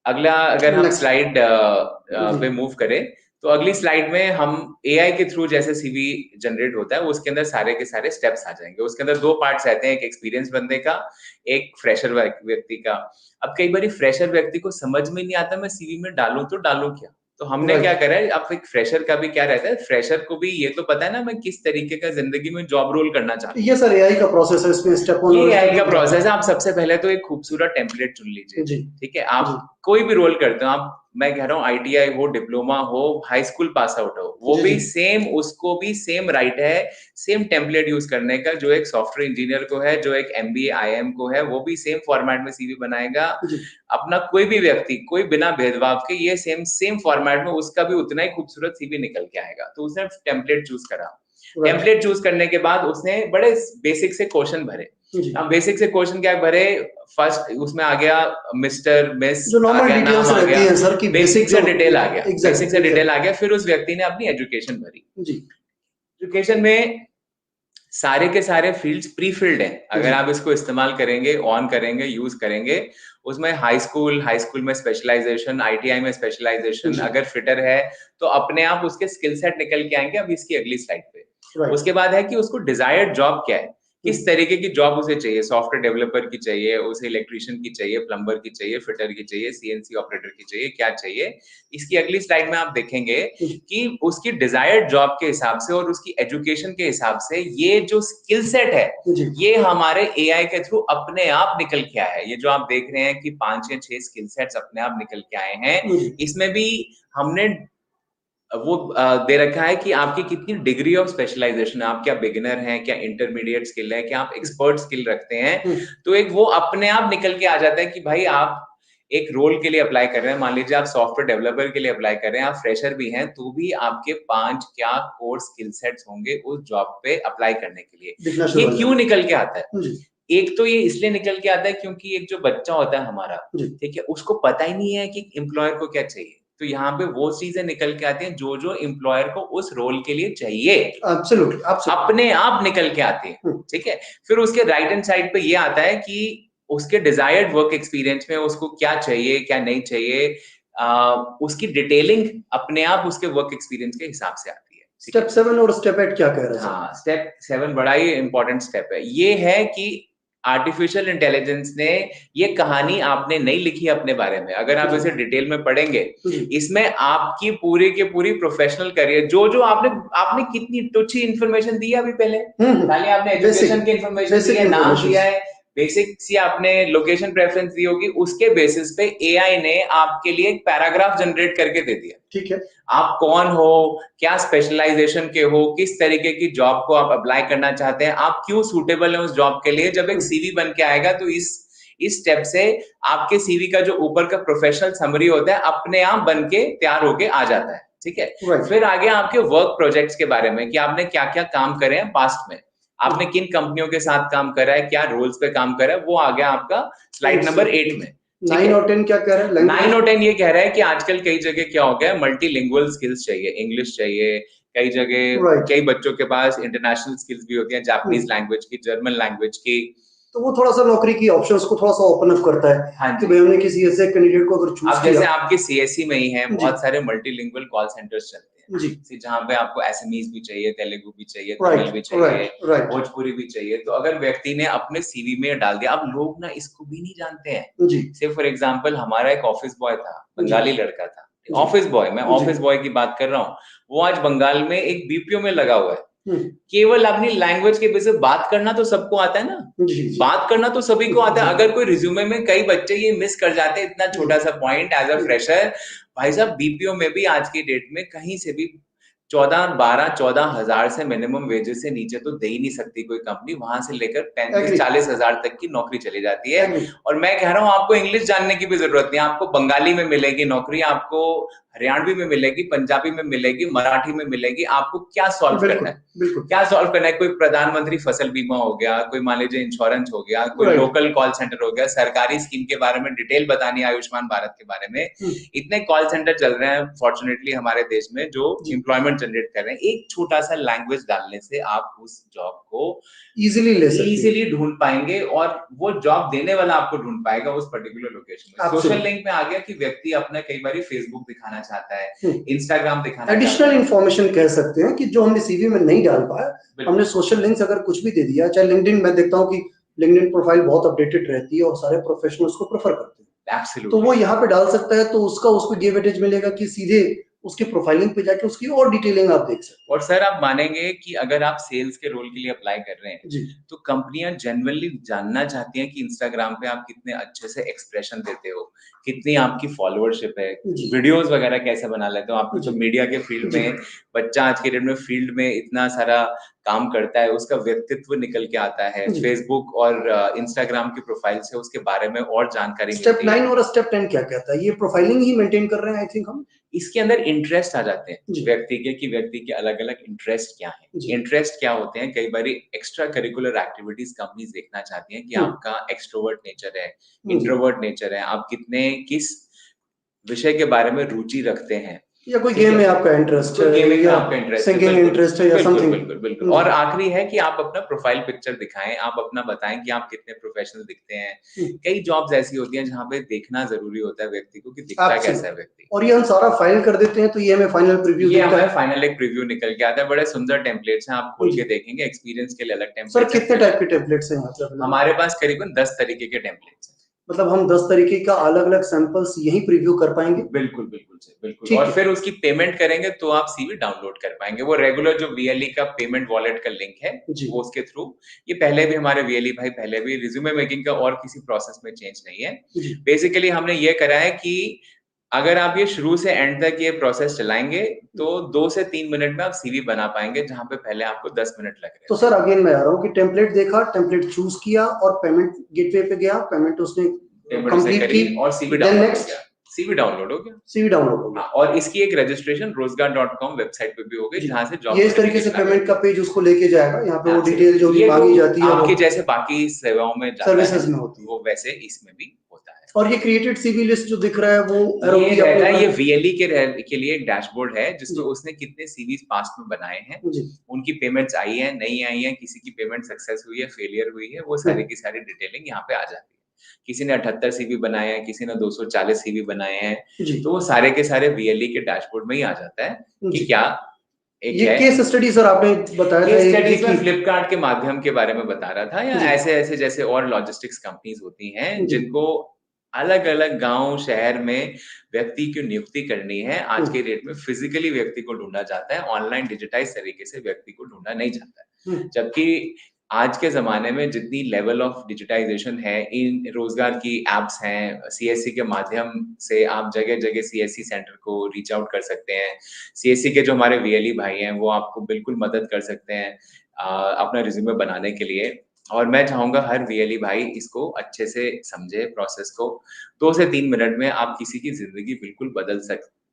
अगला अगर हम स्लाइड पे मूव करें तो अगली स्लाइड में हम एआई के थ्रू जैसे सीवी जनरेट होता है उसके अंदर सारे के सारे स्टेप्स आ जाएंगे। उसके अंदर 2 पार्ट्स रहते हैं, एक एक्सपीरियंस बंदे का, एक फ्रेशर व्यक्ति का। अब कई बार फ्रेशर व्यक्ति को समझ में नहीं आता मैं सीवी में डालूं तो डालूं क्या, तो हमने क्या करा है, अब एक फ्रेशर का भी क्या रहता है, फ्रेशर को भी ये तो पता है ना मैं किस तरीके का जिंदगी में जॉब रोल करना चाहता हूँ। ये सर एआई का प्रोसेस है, इसमें स्टेप 1 ये एआई का प्रोसेस है। आप सबसे पहले तो एक खूबसूरत टेम्पलेट चुन लीजिए, ठीक है। आप कोई भी रोल करते हो, आप मैं कह रहा हूँ आईटीआई हो, डिप्लोमा हो, हाई स्कूल पास आउट हो, वो भी सेम, उसको भी सेम राइट है सेम टेम्पलेट यूज करने का जो एक सॉफ्टवेयर इंजीनियर को है, जो एक एमबीए आईएम को है, वो भी सेम फॉर्मेट में सीवी बनाएगा। अपना कोई भी व्यक्ति, कोई बिना भेदभाव के, ये सेम फॉर्मेट में उसका भी उतना ही खूबसूरत सीवी निकल के आएगा। तो उसने टेम्पलेट चूज करा, टेम्पलेट चूज करने के बाद उसने बड़े बेसिक से क्वेश्चन भरे। हम बेसिक से क्वेश्चन क्या भरे, फर्स्ट उसमें आ गया मिस्टर मिस, जो नॉर्मल डिटेल्स रहती हैं सर की, बेसिक से डिटेल आ गया, बेसिक से डिटेल आ गया। फिर उस व्यक्ति ने अपनी एजुकेशन भरी। एजुकेशन में सारे के सारे फील्ड्स प्री फिल्ड हैं, अगर आप इसको इस्तेमाल करेंगे, ऑन करेंगे, यूज करेंगे। उसमें हाई स्कूल में स्पेशलाइजेशन, आईटीआई में स्पेशलाइजेशन, अगर फिटर है तो अपने आप उसके स्किल सेट निकल के आएंगे। अब इसकी अगली स्लाइड पे उसके बाद है कि उसको डिजायर्ड जॉब क्या है, किस तरीके की जॉब उसे चाहिए, सॉफ्टवेयर डेवलपर की चाहिए, उसे इलेक्ट्रिशियन की चाहिए, प्लम्बर की चाहिए, फिटर की चाहिए, सीएनसी ऑपरेटर की चाहिए, क्या चाहिए। इसकी अगली स्लाइड में आप देखेंगे कि उसकी डिजायर्ड जॉब के हिसाब से और उसकी एजुकेशन के हिसाब से ये जो स्किल सेट है ये हमारे एआई के थ्रू अपने आप निकल के आया है। ये जो आप देख रहे हैं कि 5 या 6 स्किल सेट्स अपने आप निकल के आए हैं। इसमें भी हमने वो दे रखा है कि आपकी कितनी डिग्री ऑफ स्पेशलाइजेशन है, आप क्या बिगिनर हैं, क्या इंटरमीडिएट स्किल है, क्या आप एक्सपर्ट स्किल रखते हैं। तो एक वो अपने आप निकल के आ जाता है कि भाई आप एक रोल के लिए अप्लाई कर रहे हैं, मान लीजिए आप सॉफ्टवेयर डेवलपर के लिए अप्लाई कर रहे हैं, आप फ्रेशर भी हैं, तो भी आपके 5 क्या कोर स्किल सेट्स होंगे उस जॉब पे अप्लाई करने के लिए। ये क्यों निकल के आता है? एक तो ये इसलिए निकल के आता है क्योंकि एक जो बच्चा होता है हमारा, ठीक है, उसको पता ही नहीं है कि एम्प्लॉयर को क्या चाहिए। तो यहाँ पे वो चीजें निकल के आती हैं जो एम्प्लॉयर को उस रोल के लिए चाहिए, Absolutely. अपने आप निकल के आती है, ठीक है। फिर उसके राइट हैंड साइड पे ये आता है कि उसके डिजायर्ड वर्क एक्सपीरियंस में उसको क्या चाहिए, क्या नहीं चाहिए, उसकी डिटेलिंग अपने आप उसके वर्क एक्सपीरियंस के हिसाब से आती है। स्टेप 7 और स्टेप 8 क्या कह रहे हैं? हाँ, स्टेप 7 बड़ा ही इंपॉर्टेंट स्टेप है। ये है कि आर्टिफिशियल इंटेलिजेंस ने ये कहानी आपने नहीं लिखी अपने बारे में, अगर आप इसे डिटेल में पढ़ेंगे, इसमें आपकी पूरी की पूरी प्रोफेशनल करियर, जो आपने कितनी तुच्छी इंफॉर्मेशन दी है अभी पहले, खाली आपने एजुकेशन की इंफॉर्मेशन दी है, नाम दिया है, बेसिक सी आपने लोकेशन प्रेफरेंस दी होगी, उसके बेसिस पे एआई ने आपके लिए एक पैराग्राफ जनरेट करके दे दिया। ठीक है, आप कौन हो, क्या स्पेशलाइजेशन के हो, किस तरीके की जॉब को आप अप्लाई करना चाहते हैं, आप क्यों सूटेबल हैं उस जॉब के लिए। जब एक सीवी बन के आएगा तो इस स्टेप से आपके सीवी का जो ऊपर का प्रोफेशनल समरी होता है अपने आप बन के तैयार होके आ जाता है, ठीक है। फिर आगे आपके वर्क प्रोजेक्ट्स के बारे में कि आपने क्या क्या काम करे हैं पास्ट में, आपने किन कंपनियों के साथ काम करा है, क्या रोल्स पे काम करा है, वो आ गया आपका स्लाइड नंबर 8 में। 9 और 10 क्या कह रहा है? 9 और 10 ये कह रहा है कि आजकल कई जगह क्या हो गया है, मल्टीलिंगुअल स्किल्स चाहिए, इंग्लिश चाहिए, कई जगह कई बच्चों के पास इंटरनेशनल स्किल्स भी होती हैं, जापानीज लैंग्वेज की, जर्मन लैंग्वेज की। तो वो थोड़ा सा नौकरी की ऑप्शंस को थोड़ा सा ओपन अप करता है। हाँ कि भाई हमने किसी ऐसे कैंडिडेट को अगर चूज किया, जैसे आपके सीएससी में ही है बहुत सारे मल्टीलिंगुअल कॉल सेंटर्स चलते हैं जी, जहाँ पे आपको एसएमईज भी चाहिए, तेलुगु भी चाहिए, तमिल भी चाहिए, भोजपुरी भी चाहिए। तो अगर व्यक्ति ने अपने सीवी में डाल दिया, अब लोग ना इसको भी नहीं जानते हैं जी। से फॉर एग्जांपल हमारा एक ऑफिस बॉय था, बंगाली लड़का था, ऑफिस बॉय, मैं ऑफिस बॉय की बात कर रहा हूँ, वो आज बंगाल में एक बीपीओ में लगा हुआ है। केवल अपनी लैंग्वेज के बेसिस बात करना तो सबको आता है ना, बात करना तो सभी को आता है। अगर कोई रिज्यूमे में कई बच्चे ये मिस कर जाते हैं इतना छोटा सा पॉइंट एज अ फ्रेशर, भाई साहब बीपीओ में भी आज की डेट में कहीं से भी 14 हजार से मिनिमम वेजेस से नीचे तो दे ही नहीं सकती कोई कंपनी, वहां से लेकर 35-40 हजार तक की नौकरी चली जाती है। और मैं कह रहा हूँ आपको इंग्लिश जानने की भी जरूरत नहीं, आपको बंगाली में मिलेगी नौकरी, आपको हरियाणवी में मिलेगी, पंजाबी में मिलेगी, मराठी में मिलेगी। आपको क्या सॉल्व करना है, क्या सॉल्व करना है? कोई प्रधानमंत्री फसल बीमा हो गया, कोई मान लीजिए इंश्योरेंस हो गया, कोई लोकल कॉल सेंटर हो गया, सरकारी स्कीम के बारे में डिटेल बतानी आयुष्मान भारत के बारे में। इतने कॉल सेंटर चल रहे हैं फॉर्चुनेटली हमारे देश में जो एम्प्लॉयमेंट कीवर्ड जनरेट कर रहे हैं, एक छोटा सा लैंग्वेज डालने से आप उस जॉब को इजीली ले सकते हैं, इजीली ढूंढ पाएंगे और वो जॉब देने वाला आपको ढूंढ पाएगा उस पर्टिकुलर लोकेशन में। Absolutely. सोशल लिंक में आ गया कि व्यक्ति अपना कई बार फेसबुक दिखाना चाहता है, इंस्टाग्राम दिखाना चाहता एडिशनल है, इंफॉर्मेशन कह सकते हैं कि जो हमने सीवी में नहीं डाल पाया, हमने सोशल लिंक्स अगर कुछ भी दे दिया, चाहे लिंक्डइन, मैं देखता हूँ कि लिंक्डइन प्रोफाइल बहुत अपडेटेड रहती है और सारे प्रोफेशनल्स को प्रेफर करते हैं। Absolutely. तो वो यहाँ पे डाल सकता है, तो उसको ये वेटेज मिलेगा कि सीधे उसके प्रोफाइलिंग पे जाके उसकी और डिटेलिंग आप देख सकते हैं। और सर आप मानेंगे कि अगर आप सेल्स के रोल के लिए अप्लाई कर रहे हैं जी, तो कंपनियां जनरली जानना चाहती हैं कि इंस्टाग्राम पे आप कितने अच्छे से एक्सप्रेशन देते हो, कितनी आपकी फॉलोअरशिप है, जी। वीडियोस वगैरह कैसे बना लेते हो। आपको तो जी। मीडिया के फील्ड जी। में बच्चा आज के डेट में फील्ड में इतना सारा काम करता है, उसका व्यक्तित्व निकल के आता है। जी। फेसबुक और इंस्टाग्राम की प्रोफाइल से उसके बारे में और जानकारी स्टेप मिलती है। 9 और स्टेप 10 क्या कहता है? ये प्रोफाइलिंग ही मेंटेन कर रहे हैं आई थिंक हम। इसके अंदर इंटरेस्ट आ जाते हैं जी। व्यक्ति के, कि व्यक्ति के अलग-अलग इंटरेस्ट क्या हैं। जी। इंटरेस्ट क्या होते हैं, कई बारी एक्स्ट्रा करिकुलर एक्टिविटीज कंपनीज देखना चाहती हैं कि आपका एक्सट्रोवर्ट नेचर है, इंट्रोवर्ट नेचर है, आप किस विषय के बारे में रुचि रखते हैं, या कोई गेम में आपका इंटरेस्ट है, गेमिंग में या आपका इंटरेस्ट है, सिंगिंग इंटरेस्ट है, या समथिंग। बिल्कुल। और आखिरी है कि आप अपना प्रोफाइल पिक्चर दिखाएं, आप अपना बताएं कि आप कितने प्रोफेशनल दिखते हैं। कई जॉब्स ऐसी होती हैं जहां पे देखना जरूरी होता है व्यक्ति को कि दिखता कैसा है व्यक्ति। और ये हम सारा फाइल कर देते हैं, तो ये हमें फाइनल प्रीव्यू ये दिखता हमें है। फाइनल एक प्रीव्यू निकल के आता है। बड़े सुंदर टेम्पलेट्स हैं, आप खोल के देखेंगे। एक्सपीरियंस के लिए अलग सर टेम्पलेट्स कितने टाइप के टेम्पलेट्स हैं यहाँ पे? हमारे पास करीबन 10 तरीके के टेम्पलेट्स हैं। मतलब हम 10 तरीके का अलग-अलग सैंपल्स यही प्रीव्यू कर पाएंगे? बिल्कुल सर, बिल्कुल। और फिर उसकी पेमेंट करेंगे तो आप सीवी डाउनलोड कर पाएंगे। वो रेगुलर जो वीएलई का पेमेंट वॉलेट का लिंक है, वो उसके थ्रू, ये पहले भी हमारे वीएलई भाई पहले भी रिज्यूमे मेकिंग का और किसी प्रोसेस में चेंज नहीं है। बेसिकली हमने ये करा है कि अगर आप ये शुरू से एंड तक ये प्रोसेस चलाएंगे तो 2 से 3 मिनट में आप सीवी बना पाएंगे, जहां पे पहले आपको 10 मिनट लग रहे हैं। तो सर अगेन मैं आ रहा हूँ कि टेम्पलेट देखा, टेम्पलेट चूज किया और पेमेंट गेटवे पे गया, पेमेंट उसने कंप्लीट की और सीवी डाउनलोड हो गया। सीवी डाउनलोड हो गया, सीवी डाउनलोड हो गया। और इसकी एक रजिस्ट्रेशन रोजगार.com वेबसाइट पे भी हो गई, जहां से जॉब ये इस तरीके से पेमेंट का पेज उसको लेके जाएगा। यहाँ पे वो डिटेल जो भी मांगी जाती है आपकी जैसे बाकी सेवाओं में सर्विसेज में होती है, वो वैसे इसमें भी होता है। और ये क्रिएटेड सीवी लिस्ट जो दिख रहा है वो ये वीएलई के लिए एक डैशबोर्ड है जिसमें उसने कितने सीवीज पास्ट में बनाए हैं, उनकी पेमेंट्स आई है, नहीं आई है, किसी की पेमेंट सक्सेस हुई है, फेलियर हुई है, वो सारी की सारी डिटेलिंग यहाँ पे आ जाती है। किसी ने 78 सीवी बनाए हैं, किसी ने 240 सीवी बनाए हैं, तो वो सारे के सारे वीएलई के डैशबोर्ड में ही आ जाता है कि क्या ये केस स्टडी सर आपने बताया था, केस स्टडीज में फ्लिपकार्ट के माध्यम के बारे में बता रहा था, या ऐसे जैसे और लॉजिस्टिक्स कंपनीज होती हैं जिनको अलग-अलग गांव शहर में व्यक्ति की नियुक्ति करनी है। आज के डेट में फिजिकली व्यक्ति को ढूंढा जाता है, ऑनलाइन डिजिटाइज तरीके से व्यक्ति को ढूंढा नहीं जाता है। जबकि आज के जमाने में जितनी लेवल ऑफ डिजिटाइजेशन है, इन रोजगार की एप्स हैं, सीएससी के माध्यम से आप जगह-जगह सीएससी सेंटर को रीच आउट कर सकते हैं। सीएससी के जो हमारे वीएलई भाई हैं, वो आपको बिल्कुल मदद कर सकते हैं अपना रिज्यूमे बनाने के लिए। और मैं चाहूंगा हर वीएलई भाई इसको अच्छे से समझे प्रोसेस को। 2 से 3 मिनट में आप किसी की जिंदगी बिल्कुल बदल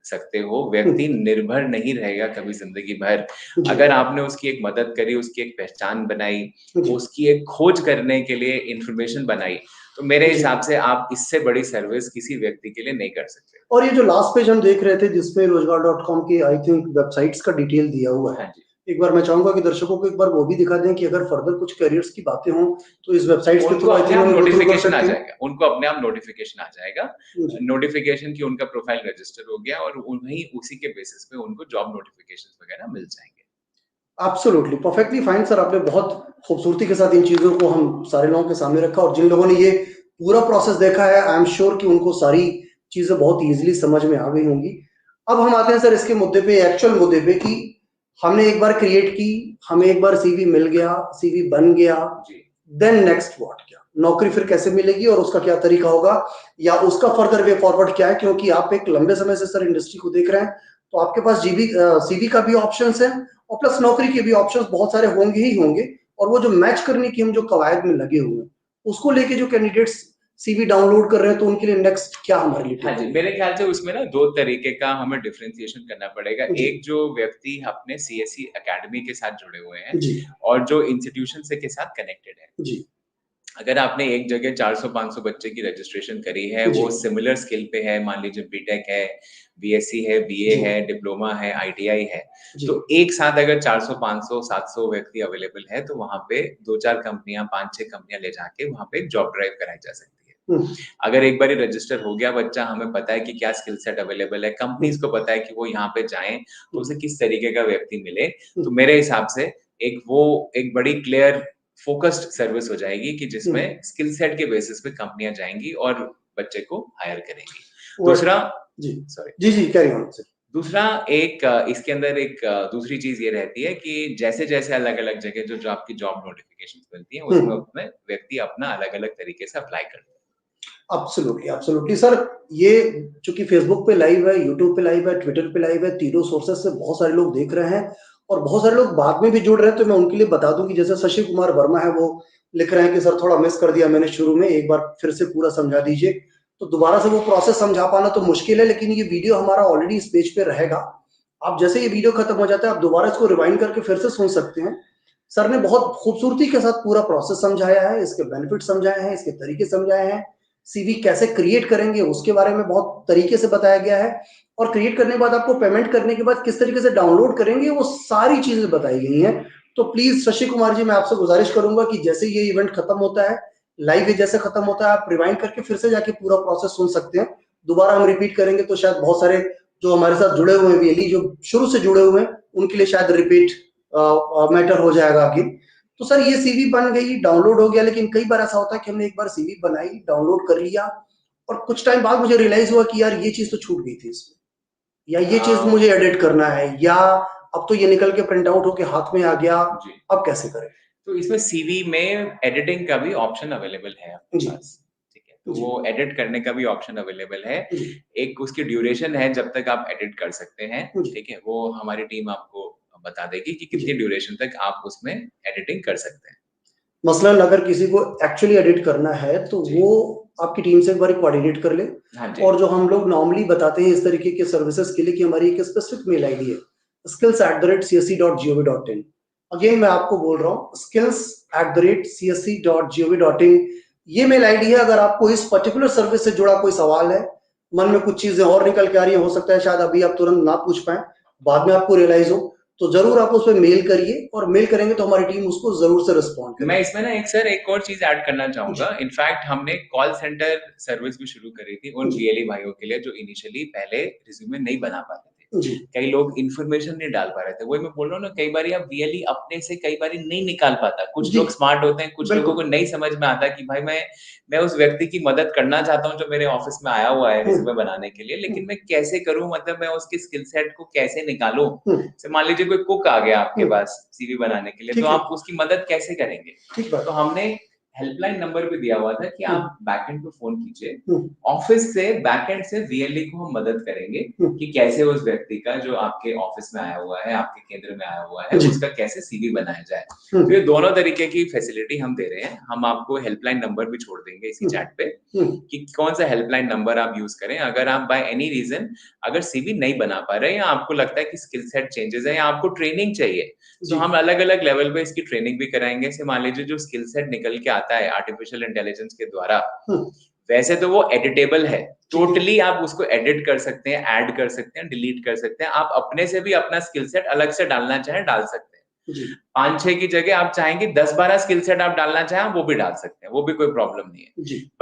सकते हो। व्यक्ति निर्भर नहीं रहेगा कभी जिंदगी भर। अगर आपने उसकी एक मदद करी, उसकी एक पहचान बनाई, उसकी एक खोज करने के लिए इंफॉर्मेशन बनाई, तो मेरे हिसाब से आप इससे बड़ी सर्विस किसी व्यक्ति के लिए नहीं कर सकते। और ये जो लास्ट पेज हम देख रहे थे जिसमें रोजगार.com की आई थिंक वेबसाइट्स का डिटेल दिया हुआ है, एक बार मैं चाहूंगा कि दर्शकों को एक बार वो भी दिखा दें कि अगर फर्दर कुछ करियर्स की बातें हों तो इस वेबसाइट के थ्रू नोटिफिकेशन आ जाएगा, उनको अपने आप नोटिफिकेशन आ जाएगा। नोटिफिकेशन की उनका प्रोफाइल रजिस्टर हो गया और उन्हीं उसी के बेसिस पे उनको जॉब नोटिफिकेशंस वगैरह मिल जाएंगे। एब्सोल्युटली परफेक्टली फाइन सर, आपने बहुत खूबसूरती के साथ इन चीजों को हम सारे लोगों के सामने रखा, और जिन लोगों ने ये पूरा प्रोसेस देखा है आई एम श्योर कि उनको सारी चीजें बहुत इजीली समझ में आ गई होंगी। अब हम आते हैं सर इसके मुद्दे पे, एक्चुअल मुद्दे पे, कि हमने एक बार क्रिएट की, हमें एक बार सीवी मिल गया, सीवी बन गया, देन नेक्स्ट व्हाट, क्या नौकरी फिर कैसे मिलेगी और उसका क्या तरीका होगा, या उसका फर्दर वे फॉरवर्ड क्या है? क्योंकि आप एक लंबे समय से सर इंडस्ट्री को देख रहे हैं, तो आपके पास सीवी का भी ऑप्शंस है और प्लस नौकरी के भी ऑप्शंस बहुत सारे होंगे ही होंगे, और वो जो मैच करने की हम जो कवायद में लगे हुए हैं उसको लेके जो कैंडिडेट्स सीवी डाउनलोड कर रहे हैं, तो उनके लिए नेक्स्ट क्या हमारे लिए? हाँ जी, मेरे ख्याल से उसमें ना 2 तरीके का हमें डिफरेंशिएशन करना पड़ेगा। एक जो व्यक्ति अपने सीएससी एकेडमी के साथ जुड़े हुए हैं और जो इंस्टीट्यूशन से के साथ कनेक्टेड है। अगर आपने एक जगह 400-500 बच्चे की रजिस्ट्रेशन करी है, जी वो सिमिलर स्किल पे है, मान लीजिए बीटेक है, बीएससी है, बीए जी है, डिप्लोमा है, आईटीआई है, जी तो एक साथ अगर 400, 500, 700 व्यक्ति अवेलेबल है, तो वहाँ पे 2-4 कंपनियाँ, 5-6 कंपनियाँ ले जाके वहाँ पे जॉब ड्राइव कराई जा सकती है। हम्म, अगर एक बारी रजिस्टर हो गया बच्चा, हमें पता है कि क्या स्किल सेट अवेलेबल है, कंपनीज़ को पता है कि वो यहाँ पे जाएँ, तो उसे किस तरीके का व्यक्ति मिले, तो मेरे हिसाब से एक बड़ी क्लियर फोकस्ड सर्विस हो जाएगी कि जिसमें स्किल सेट के बेसिस पे कंपनियां जाएंगी और बच्चे को हायर करेंगी। दूसरा जी सॉरी जी जी कैरी ऑन सर। दूसरा इसके अंदर दूसरी चीज ये रहती है कि जैसे-जैसे अलग-अलग जगह जो आपकी जॉब नोटिफिकेशंस मिलती हैं, उसमें व्यक्ति अपना अलग-अलग तरीके से अप्लाई करते हैं। एब्सोल्युटली एब्सोल्युटली सर, ये चूंकि फेसबुक पे लाइव है, यूट्यूब पे लाइव है, ट्विटर पे लाइव है, तीनों सोर्सेस से बहुत सारे लोग देख रहे हैं और बहुत सारे लोग बाद में भी जुड़ रहे हैं। तो मैं उनके लिए बता दूं कि जैसे शशि कुमार वर्मा है, वो लिख रहे हैं कि सर थोड़ा मिस कर दिया मैंने शुरू में, एक बार फिर से पूरा समझा दीजिए। तो दोबारा से वो प्रोसेस समझा पाना तो मुश्किल है, लेकिन ये वीडियो हमारा ऑलरेडी इस पेज पे रहेगा। आप जैसे ये वीडियो खत्म हो जाता है, आप दोबारा इसको रिवाइंड करके फिर से सुन सकते हैं। सर ने बहुत खूबसूरती के साथ पूरा प्रोसेस समझाया है, इसके बेनिफिट समझाए हैं, इसके तरीके समझाए हैं, सीवी कैसे क्रिएट करेंगे उसके बारे में बहुत तरीके से बताया गया है, और क्रिएट करने के बाद आपको पेमेंट करने के बाद किस तरीके से डाउनलोड करेंगे वो सारी चीजें बताई गई हैं। तो प्लीज शशि कुमार जी, मैं आपसे गुजारिश करूंगा कि जैसे ये इवेंट खत्म होता है, लाइव जैसे खत्म होता है, आप रिवाइंड करके फिर से जाके पूरा प्रोसेस सुन सकते हैं। दोबारा हम रिपीट करेंगे तो शायद बहुत सारे जो हमारे साथ जुड़े हुए हैं, वीएलई जो शुरू से जुड़े हुए हैं, उनके लिए शायद रिपीट मैटर हो जाएगा आगे। तो सर ये सीवी बन गई, डाउनलोड हो गया, लेकिन कई बार ऐसा होता है कि हमने एक बार सीवी बनाई, डाउनलोड कर लिया और कुछ टाइम बाद मुझे रियलाइज हुआ कि यार ये चीज तो छूट गई थी इसमें, या ये चीज मुझे एडिट करना है, या अब तो ये निकल के प्रिंट आउट होके हाथ में आ गया, अब कैसे करें? तो इसमें सीवी में एडिटिंग का भी ऑप्शन अवेलेबल है आपके पास, ठीक है? तो वो एडिट करने का भी ऑप्शन अवेलेबल है। एक उसकी ड्यूरेशन है जब तक आप एडिट कर सकते हैं, ठीक है? वो हमारी टीम आपको बता देगी कि कितनी ड्यूरेशन तक आप उसमें एडिटिंग कर सकते हैं। मसलन अगर किसी को एक्चुअली एडिट करना है तो वो आपकी टीम से एक बार कोऑर्डिनेट कर ले। और जो हम लोग नॉर्मली बताते हैं इस तरीके के सर्विसेज के लिए कि हमारी एक स्पेसिफिक मेल आईडी है, skills@csc.gov.in। अगेन मैं आपको बोल रहा हूँ, skills@csc.gov.in ये मेल आईडी है। अगर आपको इस पर्टिकुलर सर्विस से जुड़ा कोई सवाल है, मन में कुछ चीजें और निकल के आ रही है, हो सकता है शायद अभी आप तुरंत ना पूछ पाए, बाद में आपको रियलाइज हो, तो जरूर आप उस पर मेल करिए, और मेल करेंगे तो हमारी टीम उसको जरूर से रिस्पॉन्ड करेगी। मैं इसमें ना एक और चीज ऐड करना चाहूंगा। इनफैक्ट हमने कॉल सेंटर सर्विस भी शुरू करी थी उन वीएलई भाइयों के लिए जो इनिशियली पहले रिज्यूमे नहीं बना पाते थे। कई लोग इन्फॉर्मेशन नहीं डाल पा रहे थे। वही मैं बोल रहा हूँ ना, कई बार आप वीएलई अपने से कई बार नहीं निकाल पाता। कुछ लोग स्मार्ट होते हैं, कुछ लोगों को नहीं समझ में आता कि भाई मैं उस व्यक्ति की मदद करना चाहता हूँ जो मेरे ऑफिस में आया हुआ है रिज्यूमे बनाने के लिए, लेकिन मैं कैसे करूँ, मतलब मैं उसके स्किल सेट को कैसे निकालूं। मान लीजिए कोई कुक आ गया आपके पास सीवी बनाने के लिए, तो आप उसकी मदद कैसे करेंगे? तो हमने हेल्पलाइन नंबर भी दिया हुआ था कि आप बैकएंड पे फोन कीजिए, ऑफिस से बैकएंड से वीएलई को हम मदद करेंगे कि कैसे उस व्यक्ति का जो आपके ऑफिस में आया हुआ है, आपके केंद्र में आया हुआ है, उसका कैसे सीवी बनाया जाए। तो ये दोनों तरीके की फैसिलिटी हम दे रहे हैं। हम आपको हेल्पलाइन नंबर भी छोड़ देंगे इसी चैट पे कि कौन सा हेल्पलाइन नंबर आप यूज करें अगर आप बाय एनी रीजन अगर सीवी नहीं बना पा रहे, या आपको लगता है कि स्किल सेट चेंजेस है, या आपको ट्रेनिंग चाहिए, तो हम अलग-अलग लेवल पे इसकी ट्रेनिंग भी कराएंगे। से मान लीजिए जो स्किल सेट निकल के आता है आर्टिफिशियल इंटेलिजेंस के द्वारा, वैसे तो वो एडिटेबल है, टोटली आप उसको एडिट कर सकते हैं, ऐड कर सकते हैं, डिलीट कर सकते हैं। आप अपने से भी अपना स्किल सेट अलग से डालना चाहें डाल सकते हैं। 5-6 की जगह आप चाहेंगे 10-12 स्किल सेट आप डालना चाहें वो भी डाल सकते हैं, वो भी कोई प्रॉब्लम नहीं है।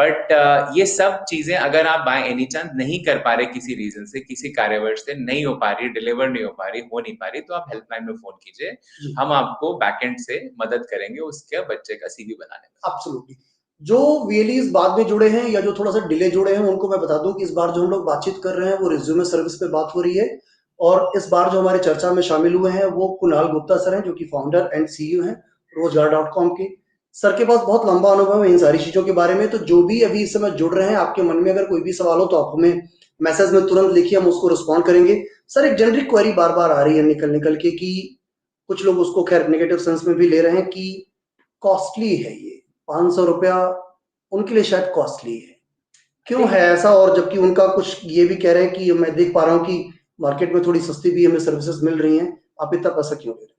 बट ये सब चीजें अगर आप बाय एनी चांस नहीं कर पा रहे, किसी रीजन से, किसी कार्यवश से नहीं हो पा रही, डिलीवर नहीं हो पा रही, हो नहीं पा रही, तो आप हेल्पलाइन में फोन कीजिए, हम आपको बैकएंड से मदद करेंगे उसके बच्चे का सीवी बनाने में। एब्सोल्युटली। जो वीएलईज बाद में जुड़े हैं या जो थोड़ा सा डिले जुड़े हैं, उनको मैं बता दूं कि इस बार जो हम लोग बातचीत कर रहे हैं वो रिज्यूमे सर्विस पे बात हो रही है, और इस बार जो हमारे चर्चा में शामिल हुए हैं वो कुणाल गुप्ता सर हैं, जो कि फाउंडर एंड सीईओ हैं रोजगार.com के। सर के पास बहुत लंबा अनुभव है इन सारी चीजों के बारे में। तो जो भी अभी इस समय जुड़ रहे हैं, आपके मन में अगर कोई भी सवाल हो तो आप हमें मैसेज में तुरंत लिखिए, हम उसको रिस्पॉन्ड करेंगे। सर एक जेनरिक क्वेरी बार बार आ रही है निकल के, कि कुछ लोग उसको खैर नेगेटिव सेंस में भी ले रहे हैं कि कॉस्टली है ये, 500 रुपया उनके लिए शायद कॉस्टली है। क्यों है ऐसा? और जबकि उनका कुछ ये भी कह रहे हैं कि मैं देख पा रहा हूँ कि मार्केट में थोड़ी सस्ती भी हमें सर्विसेज मिल रही हैं, आप इतना पैसा क्यों ले रहे हैं?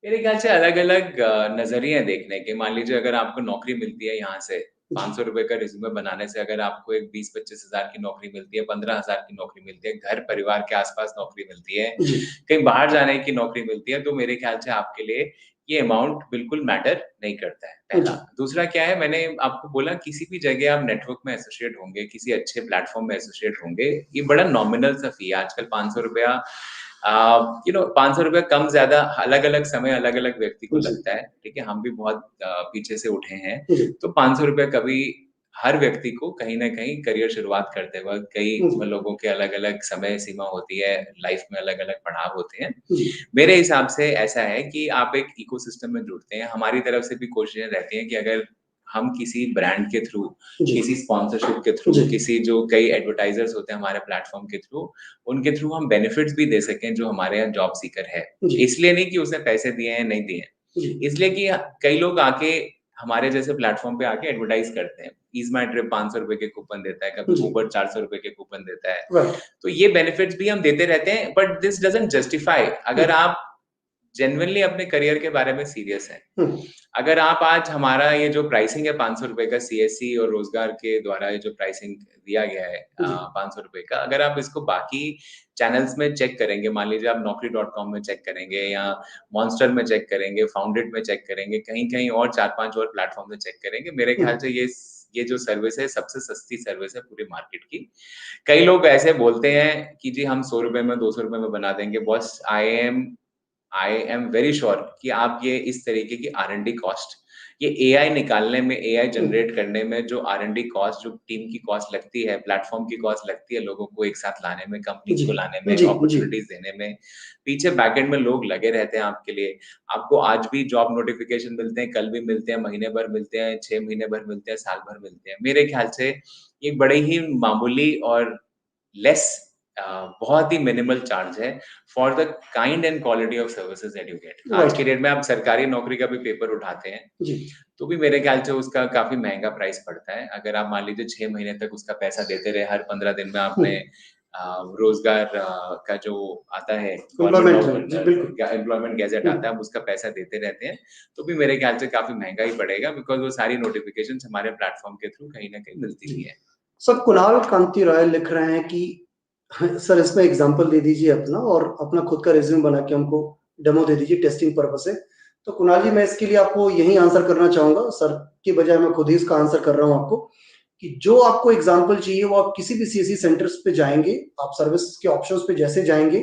मेरे ख्याल से अलग-अलग नज़रिए हैं देखने के। मान लीजिए अगर आपको नौकरी मिलती है यहाँ से, ₹500 का रिज़्यूमे बनाने से अगर आपको एक 20-25 हज़ार की नौकरी मिलती है, 15,000 की नौकरी मिलती है, घर परिवार के आस-पास नौकरी मिलती है, जी, कहीं बाहर जाने की नौकरी मिलती है, तो मेरे ख्याल से आपके लिए ये अमाउंट बिल्कुल मैटर नहीं करता है, पहला। जी, दूसरा क्या है, मैंने आपको बोला किसी भी जगह आप नेटवर्क में एसोसिएट होंगे, किसी अच्छे प्लेटफ़ॉर्म में एसोसिएट होंगे, ये बड़ा नॉमिनल सा फ़ी है। आजकल ₹500 ₹500 कम ज़्यादा अलग-अलग समय अलग-अलग व्यक्ति को जी, लगता है, ठीक है? हम भी बहुत पीछे से उठे हैं, जी, तो ₹500 कभी हर व्यक्ति को कहीं न कहीं करियर शुरुआत करते वक़्त कई जी, लोगों के अलग-अलग समय सीमा होती है, लाइफ़ में अलग-अलग पड़ाव होते हैं। जी, मेरे हिसाब से ऐसा है कि आप एक इकोसिस्टम में जुड़ते हैं, हमारी तरफ से भी कोशिशें रहती हैं कि अगर हम किसी ब्रांड के थ्रू, जी, किसी स्पॉन्सरशिप के थ्रू, जी, किसी जो कई एडवर्टाइज़र्स होते हैं हमारे प्लेटफ़ॉर्म के थ्रू, उनके थ्रू हम बेनिफिट्स भी दे सकें जो हमारे यहाँ जॉब सीकर है। जी, इसलिए नहीं कि उसने पैसे दिए हैं, नहीं दिए हैं। जी, इसलिए कि कई लोग आके हमारे जैसे प्लेटफ़ॉर्म पे आके एडवर्टाइज़ करते हैं। ईज़ माई ट्रिप ₹500 के कूपन देता है, कभी जी, उबर ₹400 के कूपन देता है। राइट, तो ये बेनिफिट्स भी हम देते रहते हैं, बट दिस डज़न्ट जस्टिफाई अगर हुँ, आप जेन्युइनली अपने करियर के बारे में सीरियस हैं। हुँ, अगर आप आज हमारा ये जो प्राइसिंग है ₹500 का सीएससी और रोज़गार के द्वारा ये जो प्राइसिंग दिया गया है जी, ₹500 का, अगर आप इसको बाकी चैनल्स में चेक करेंगे, मान लीजिए आप naukri.com में चेक करेंगे या मॉन्स्टर में चेक करेंगे, फाउंडेड में चेक करेंगे, कहीं-कहीं और 4-5 और प्लेटफ़ॉर्म में चेक करेंगे, मेरे हुँ, ख्याल से ये जो सर्विस है सबसे सस्ती सर्विस है पूरी मार्केट की। कई लोग ऐसे बोलते हैं कि जी हम ₹100 में, ₹200 में बना देंगे। Boss I am very sure कि आप ये इस तरीके की आर&डी कॉस्ट, ये एआई निकालने में, एआई हुँ, जनरेट करने में जो आर&डी कॉस्ट, जो टीम की कॉस्ट लगती है, प्लेटफ़ॉर्म की कॉस्ट लगती है, लोगों को एक साथ लाने में, कंपनीज़ जी, को लाने में, जी, जी, अपॉर्च्युनिटीज़ देने में, पीछे बैकएंड में लोग लगे रहते हैं आपके लिए। आपको आज भी जॉब नोटिफ़िकेशन मिलते हैं, कल भी मिलते हैं, महीने भर मिलते हैं, 6 महीने भर मिलते हैं, साल भर मिलते हैं। मेरे ख्याल से ये बड़े ही मामूली और लेस बहुत ही मिनिमल चार्ज है for the kind and quality of services that you get. आज राइट, की डेट में आप सरकारी नौकरी का भी पेपर उठाते हैं, जी, तो भी मेरे ख्याल से उसका काफ़ी महँगा प्राइस पड़ता है। अगर आप मान लीजिए 6 महीने तक उसका पैसा देते रहे, हर 15 दिन में हुँ, आपने रोज़गार का जो आता है गवर्नमेंट एम्प्लॉयमेंट ऑफ राइट, जी, बिल्कुल, एम्प्लॉयमेंट गैज़ेट हुँ, आता है, आप उसका पैसा देते रहते हैं, तो भी मेरे ख्याल से काफ़ी महँगा ही पड़ेगा बिकॉज़ वो सारी नोटिफ़िकेशंस हमारे प्लेटफ़ॉर्म के थ्रू कहीं न कहीं मिलती भी जी। हैं। सर कुणाल कांति राय लिख रहे हैं कि सर इसमें एग्ज़ाम्पल दे दीजिए अपना और अपना खुद का रिज़्यूम बना के हमको डेमो दे दीजिए टेस्टिंग पर्पज़ से। तो कुणाल जी मैं इसके लिए आपको यही आंसर करना चाहूँगा, सर की बजाय मैं खुद ही इसका आंसर कर रहा हूँ आपको, कि जो आपको एग्ज़ाम्पल चाहिए वो आप किसी भी सीएससी सेंटर्स पे जाएँगे, आप सर्विस के ऑप्शंस पे जैसे जाएँगे,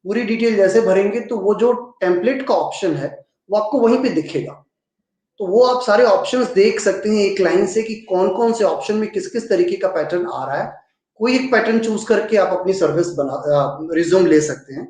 पूरी डिटेल जैसे भरेंगे तो वो जो टेम्पलेट का ऑप्शन है, वो आपको वहीं पे दिखेगा। तो वो आप सारे ऑप्शंस देख सकते हैं एक लाइन से कि कौन-कौन से ऑप्शन में किस-किस तरीके का पैटर्न आ रहा है। कोई एक पैटर्न चूज़ करके आप अपनी सर्विस रिज़्यूम ले सकते हैं।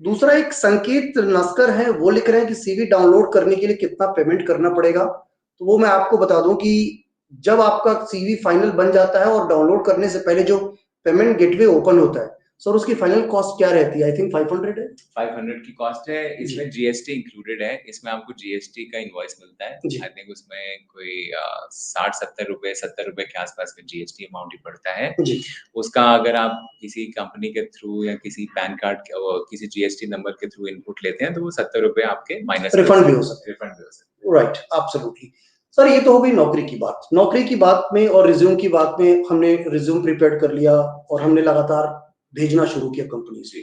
दूसरा एक संकेत नस्कर हैं, वो लिख रहे हैं कि सीवी डाउनलोड करने के लिए कितना पेमेंट करना पड़ेगा? तो वो मैं आपको बता दूँ कि जब आपका सीवी फाइनल बन जाता है और डाउनलोड करने से पहले जो पेमेंट गेटवे ओपन होता है, सर उसकी फाइनल कॉस्ट क्या रहती है? आई थिंक 500 है? 500 की कॉस्ट है, जी, इसमें जीएसटी इंक्लूडेड है, इसमें आपको जीएसटी का इनवॉइस मिलता है। जी, आई थिंक उसमें कोई 60-70 रुपए, ₹70 के आसपास में जीएसटी अमाउंट ही पड़ता है। जी। उसका अगर आप किसी कंपनी के थ्रू या किसी पैन कार्ड के किसी जीएसटी नंबर के थ्रू इनपुट लेते हैं, तो वो ₹70 आपके माइनस भी हो रिफंड भी हो सकते सकता हैं, रिफंड भी हो सकते है। Right, absolutely. सर ये तो हो गई नौकरी की बात। नौकरी की बात में और रिज़्यूम की बात में हमने रिज़्यूम प्रिपेयर कर लिया और हमने लगातार भेजना शुरू किया कंपनी हैं। से। जी।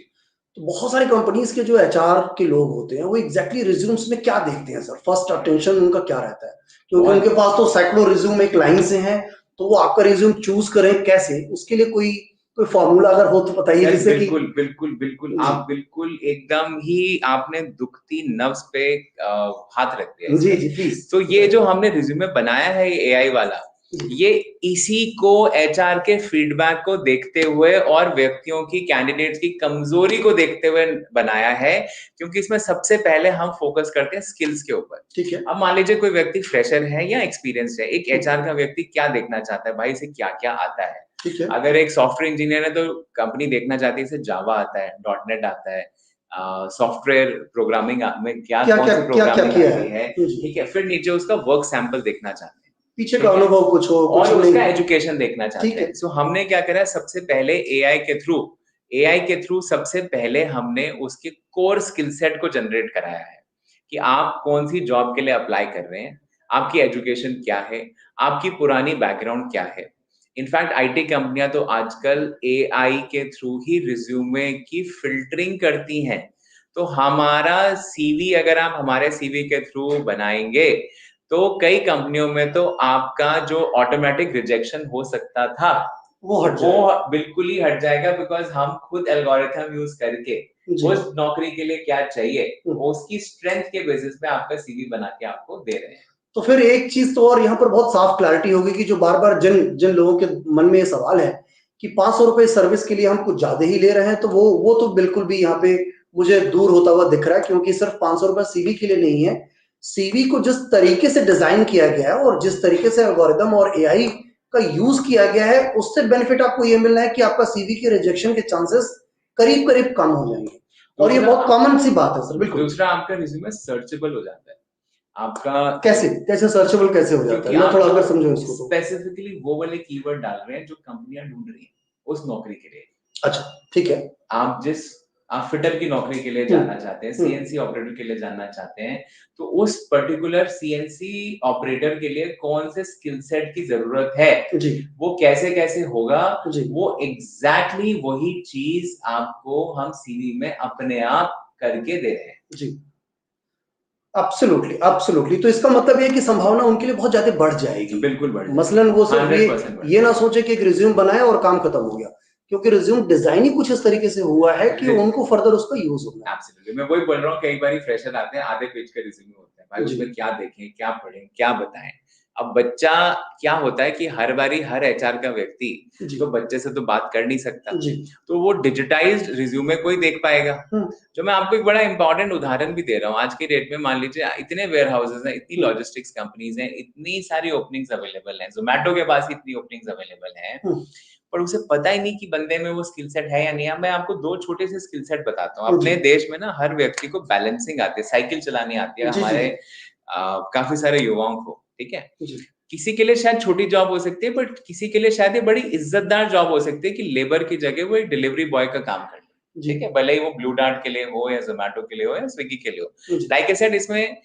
तो बहुत सारी कंपनीज़ के जो एचआर के लोग होते हैं, वो एग्ज़ैक्टली रिज़्यूम्स में क्या देखते हैं सर? फर्स्ट अटेंशन उनका क्या रहता है? क्योंकि बहुत उनके पास तो सैकड़ों रिज़्यूम एक लाइन से हैं, तो वो आपका रिज़्यूम चूज़ करें कैसे? उसके लिए कोई कोई फ़ॉर्मूला अगर हो तो बताइए सर जिससे कि बिल्कुल, बिल्कुल, बिल्कुल। जी। आप बिल्कुल एकदम ही आपने दुखती नब्ज़ पे हाथ रख दिया इस जी, पे। जी, प्लीज़ तो ये जो बताइए। हमने रिज़्यूमे बनाया है ये एआई वाला, जी, ये इसी को एचआर के फीडबैक को देखते हुए और व्यक्तियों की कैंडिडेट्स की कमज़ोरी को देखते हुए बनाया है, क्योंकि इसमें सबसे पहले हम फ़ोकस करते हैं स्किल्स के ऊपर। ठीक है। अब मान लीजिए कोई व्यक्ति फ्रेशर है या एक्सपीरियंस्ड है, एक हुँ, एचआर का व्यक्ति क्या देखना चाहता है, भाई इसे क्या-क्या आता है? ठीक है। अगर एक सॉफ्टवेयर इंजीनियर है तो कंपनी देखना चाहती है इसे जावा आता है, डॉटनेट आता है, सॉफ्टवेयर प्रोग्रामिंग में क्या कौन क्या-क्या सी क्या-क्या प्रोग्रामिंग किया आती है? है, जी, ठीक है? फिर नीचे उसका वर्क सैंपल देखना चाहते हैं, पीछे का ठीक है? अनुभव कुछ हो, कुछ और नहीं। उसका एजुकेशन देखना ठीक चाहते है। हैं। सो हमने क्या करा सबसे पहले एआई के थ्रू सबसे पहले हमने उसके कोर स्किल सेट को जनरेट कराया है। कि आप कौन सी जॉब के लिए अप्लाई कर रहे हैं, आपकी एजुकेशन क्या है, आपकी पुरानी बैकग्राउंड क्या है। इनफैक्ट आईटी कंपनियां तो आजकल एआई के थ्रू ही रिज्यूमे की फिल्टरिंग करती हैं। तो हमारा सीवी अगर आप हमारे सीवी के थ्रू बनाएंगे तो कई कंपनियों में तो आपका जो ऑटोमेटिक रिजेक्शन हो सकता था वो बिल्कुल ही हट जाएगा, बिकॉज हम खुद एल्गोरिथम यूज करके उस नौकरी के लिए क्या चाहिए उसकी स्ट्रेंथ के बेसिस पे आपका सीवी बना के आपको दे रहे हैं। तो फिर एक चीज तो और यहाँ पर बहुत साफ क्लैरिटी होगी कि जो बार बार जिन लोगों के मन में ये सवाल है कि 500 रुपए सर्विस के लिए हम कुछ ज्यादा ही ले रहे हैं, तो वो तो बिल्कुल भी यहाँ पे मुझे दूर होता हुआ दिख रहा है, क्योंकि सिर्फ 500 रुपए सीवी के लिए नहीं है। सीवी को जिस तरीके से डिजाइन किया गया है और जिस तरीके से एल्गोरिथम और एआई का यूज किया गया है, उससे बेनिफिट आपको ये मिल रहा है कि आपका सीवी के रिजेक्शन के चांसेस करीब करीब कम हो जाएंगे, और ये बहुत कॉमन सी बात है सर। बिल्कुल। दूसरा, आपका रिज्यूमे सर्चेबल हो जाता है। आपका कैसे सर्चेबल कैसे हो जाता है, मैं थोड़ा अगर समझूं इसको। स्पेसिफिकली वो वाले कीवर्ड डाल रहे हैं जो कंपनियां ढूंढ रही हैं उस नौकरी के लिए। अच्छा, ठीक है। आप फिटर की नौकरी के लिए जाना चाहते हैं, सीएनसी ऑपरेटर के लिए जानना चाहते हैं, तो उस पर्टिकुलर सीएनसी ऑपरेटर के लिए कौन से स्किल सेट की जरूरत है जी, वो कैसे कैसे होगा जी, वो एग्जैक्टली वही चीज आपको हम सीवी में अपने आप करके दे रहे हैं। जी, एब्सोल्युटली। तो इसका मतलब ये है कि संभावना उनके लिए बहुत ज्यादा बढ़ जाएगी। बिल्कुल बढ़ जाएगी। मसलन वो सिर्फ ये ना सोचे कि एक रिज्यूम बनाए और काम खत्म हो गया, क्योंकि रिज्यूम डिजाइन ही कुछ इस तरीके से हुआ है कि उनको फर्दर उसका यूज होना है। एब्सोल्युटली, मैं वही बोल रहा हूँ, कई बार फ्रेशर आते हैं, आधे पेज का रिज्यूमे होता है, भाई उसमें क्या देखें, क्या पढ़ें, क्या बताएं। अब बच्चा क्या होता है कि हर बारी हर एचआर का व्यक्ति तो बच्चे से तो बात कर नहीं सकता, तो वो डिजिटाइज्ड रिज्यूमे को ही देख पाएगा। जो मैं आपको एक बड़ा इंपॉर्टेंट उदाहरण भी दे रहा हूँ, आज की डेट में मान लीजिए इतने वेयर हाउसेज हैं, इतनी लॉजिस्टिक्स कंपनीज हैं, इतनी सारी ओपनिंग्स अवेलेबल हैं, जोमेटो के पास इतनी ओपनिंग्स अवेलेबल हैं, पर उसे पता ही नहीं कि बंदे में वो स्किल सेट है या नहीं है। मैं आपको दो छोटे से स्किल सेट बताता हूँ। अपने देश में ना हर व्यक्ति को बैलेंसिंग आती है, साइकिल चलानी आती है, हमारे काफी सारे युवाओं को, ठीक है। किसी के लिए शायद छोटी जॉब हो सकती है, बट किसी के लिए शायद ये बड़ी इज्जतदार जॉब हो सकती है कि लेबर की जगह वो एक डिलीवरी बॉय का काम कर ले, ठीक है, भले ही वो ब्लू डार्ट के लिए हो या जोमेटो के लिए हो या स्विगी के लिए हो। लाइक आई सेड, इसमें